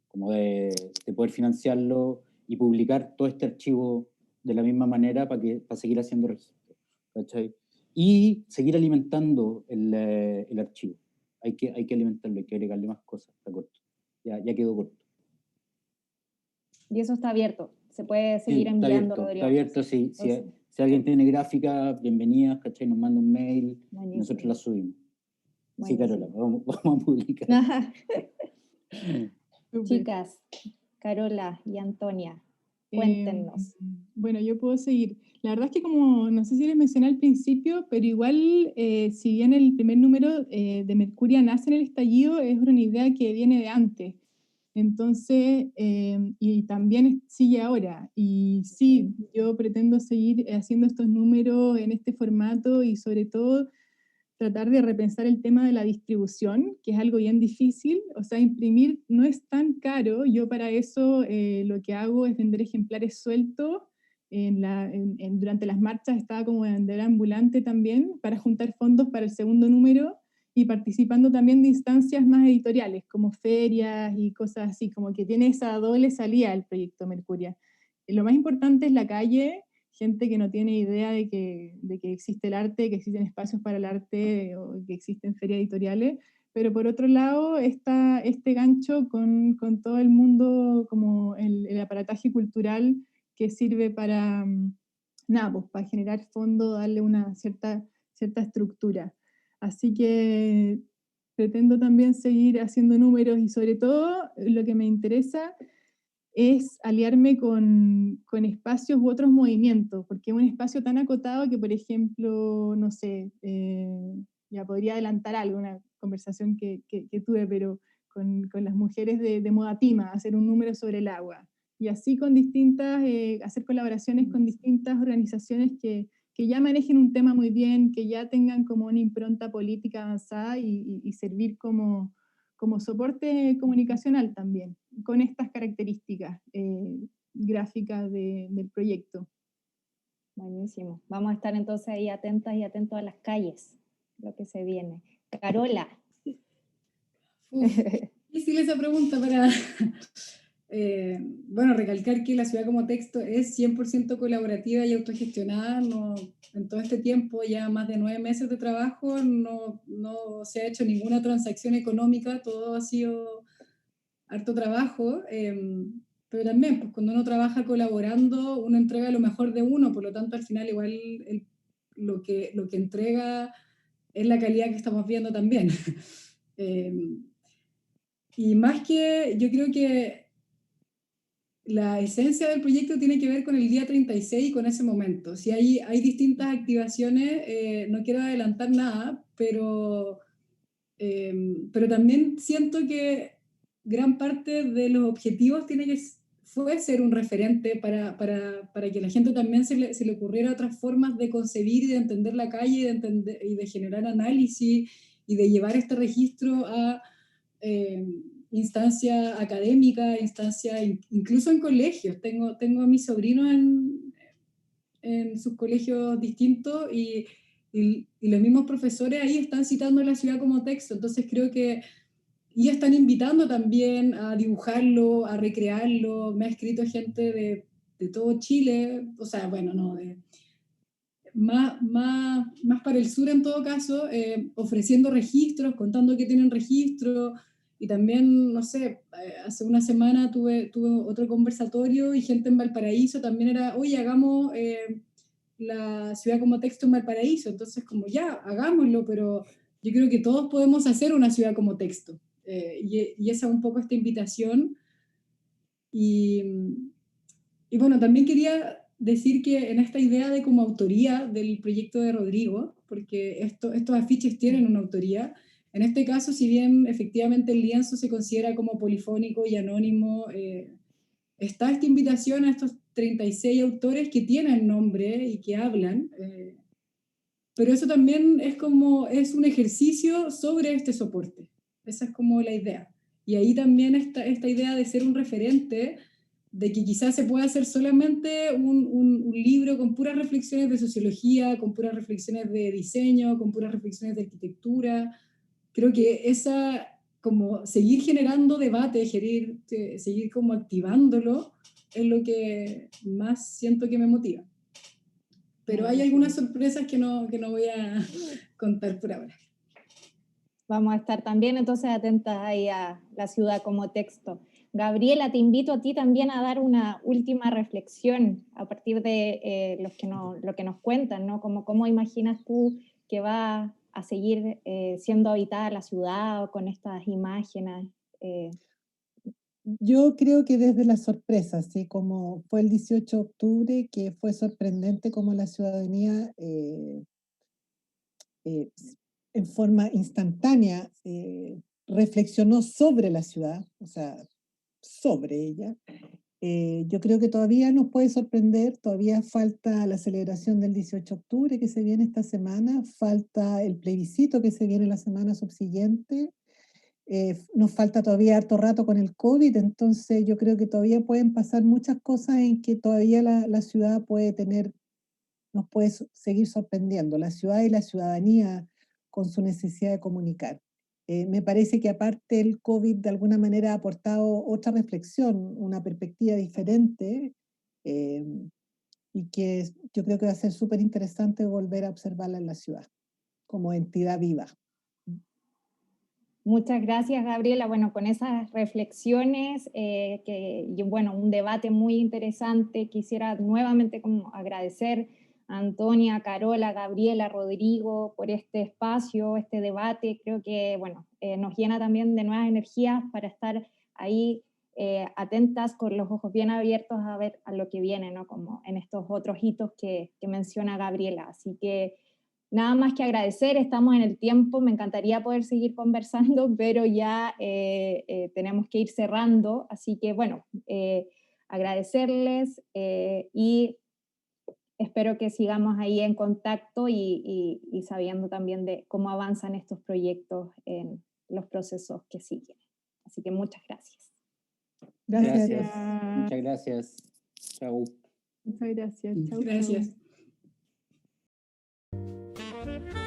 E: Como de poder financiarlo y publicar todo este archivo de la misma manera para seguir haciendo registro, ¿cachai? Y seguir alimentando el archivo. Hay que alimentarlo, hay que agregarle más cosas, está corto. Ya quedó corto.
B: Y eso está abierto, se puede seguir
E: Sí,
B: enviando, Rodrigo.
E: Está abierto, sí. Si alguien tiene gráfica, bienvenida, ¿cachai? Nos manda un mail, y nosotros la subimos. Sí, Carola, vamos a publicar.
B: Chicas, Carola y Antonia, cuéntenos.
D: Bueno, yo puedo seguir. La verdad es que como, no sé si les mencioné al principio, pero igual, si bien el primer número de Mercuria nace en el estallido, es una idea que viene de antes. Entonces, y también sigue ahora. Y sí, yo pretendo seguir haciendo estos números en este formato y sobre todo tratar de repensar el tema de la distribución, que es algo bien difícil. O sea, imprimir no es tan caro. Yo para eso lo que hago es vender ejemplares sueltos. Durante las marchas estaba como vender ambulante también para juntar fondos para el segundo número y participando también de instancias más editoriales, como ferias y cosas así, como que tiene esa doble salida el proyecto Mercuria. Lo más importante es la calle, gente que no tiene idea de que existe el arte, que existen espacios para el arte o que existen ferias editoriales, pero por otro lado está este gancho con todo el mundo, como el aparataje cultural que sirve para, nada, pues, para generar fondo, darle una cierta estructura. Así que pretendo también seguir haciendo números y sobre todo lo que me interesa es aliarme con espacios u otros movimientos, porque es un espacio tan acotado que, por ejemplo, no sé, ya podría adelantar algo, una conversación que tuve, pero con las mujeres de Modatima, hacer un número sobre el agua, y así con distintas, hacer colaboraciones con distintas organizaciones que ya manejen un tema muy bien, que ya tengan como una impronta política avanzada y servir como soporte comunicacional también, con estas características gráficas del proyecto.
B: Buenísimo. Vamos a estar entonces ahí atentas y atentos a las calles, lo que se viene. Carola.
C: Difícil esa pregunta para... bueno, recalcar que la ciudad como texto es 100% colaborativa y autogestionada. No, en todo este tiempo, ya más de 9 meses de trabajo, no se ha hecho ninguna transacción económica, todo ha sido harto trabajo, pero también pues, cuando uno trabaja colaborando, uno entrega lo mejor de uno, por lo tanto al final igual lo que entrega es la calidad que estamos viendo también. Y más que, yo creo que la esencia del proyecto tiene que ver con el día 36 y con ese momento. Si hay distintas activaciones, no quiero adelantar nada, pero también siento que gran parte de los objetivos fue ser un referente para que la gente también se le ocurriera otras formas de concebir y de entender la calle y de generar análisis y de llevar este registro a instancia académica, incluso en colegios. Tengo a mis sobrinos en sus colegios distintos y los mismos profesores ahí están citando a la ciudad como texto, entonces creo que y están invitando también a dibujarlo, a recrearlo. Me ha escrito gente de todo Chile, o sea, bueno, no, más para el sur en todo caso, ofreciendo registros, contando que tienen registro. Y también, no sé, hace una semana tuve otro conversatorio y gente en Valparaíso también era, oye, hagamos la ciudad como texto en Valparaíso. Entonces, como ya, hagámoslo, pero yo creo que todos podemos hacer una ciudad como texto. Y esa es un poco esta invitación. Y bueno, también quería decir que en esta idea de como autoría del proyecto de Rodrigo, porque estos afiches tienen una autoría, en este caso, si bien efectivamente el lienzo se considera como polifónico y anónimo, está esta invitación a estos 36 autores que tienen nombre y que hablan, pero eso también es un ejercicio sobre este soporte. Esa es como la idea. Y ahí también esta idea de ser un referente, de que quizás se pueda hacer solamente un libro con puras reflexiones de sociología, con puras reflexiones de diseño, con puras reflexiones de arquitectura. Creo que como seguir generando debate, seguir como activándolo, es lo que más siento que me motiva. Pero hay algunas sorpresas que no voy a contar por ahora.
B: Vamos a estar también entonces atentas ahí a la ciudad como texto. Gabriela, te invito a ti también a dar una última reflexión a partir de lo que nos cuentan, ¿no? ¿Cómo imaginas tú que va a seguir siendo habitada la ciudad o con estas imágenes?
F: Yo creo que desde la sorpresa, así como fue el 18 de octubre, que fue sorprendente como la ciudadanía en forma instantánea reflexionó sobre la ciudad, o sea, sobre ella. Yo creo que todavía nos puede sorprender, todavía falta la celebración del 18 de octubre que se viene esta semana, falta el plebiscito que se viene la semana subsiguiente, nos falta todavía harto rato con el COVID, entonces yo creo que todavía pueden pasar muchas cosas en que todavía la ciudad nos puede seguir sorprendiendo, la ciudad y la ciudadanía con su necesidad de comunicar. Me parece que aparte el COVID de alguna manera ha aportado otra reflexión, una perspectiva diferente, y que yo creo que va a ser súper interesante volver a observarla en la ciudad como entidad viva.
B: Muchas gracias, Gabriela. Bueno, con esas reflexiones, un debate muy interesante, quisiera nuevamente como agradecer a Antonia, a Carola, a Gabriela, a Rodrigo por este espacio, este debate. Creo que, nos llena también de nuevas energías para estar ahí atentas con los ojos bien abiertos a ver a lo que viene, ¿no? Como en estos otros hitos que menciona Gabriela. Así que nada más que agradecer, estamos en el tiempo, me encantaría poder seguir conversando, pero ya tenemos que ir cerrando, así que agradecerles y espero que sigamos ahí en contacto y sabiendo también de cómo avanzan estos proyectos en los procesos que siguen. Así que muchas gracias.
F: Gracias.
E: Muchas gracias. Chau.
D: Muchas gracias. Chau,
C: Gracias.
D: chau.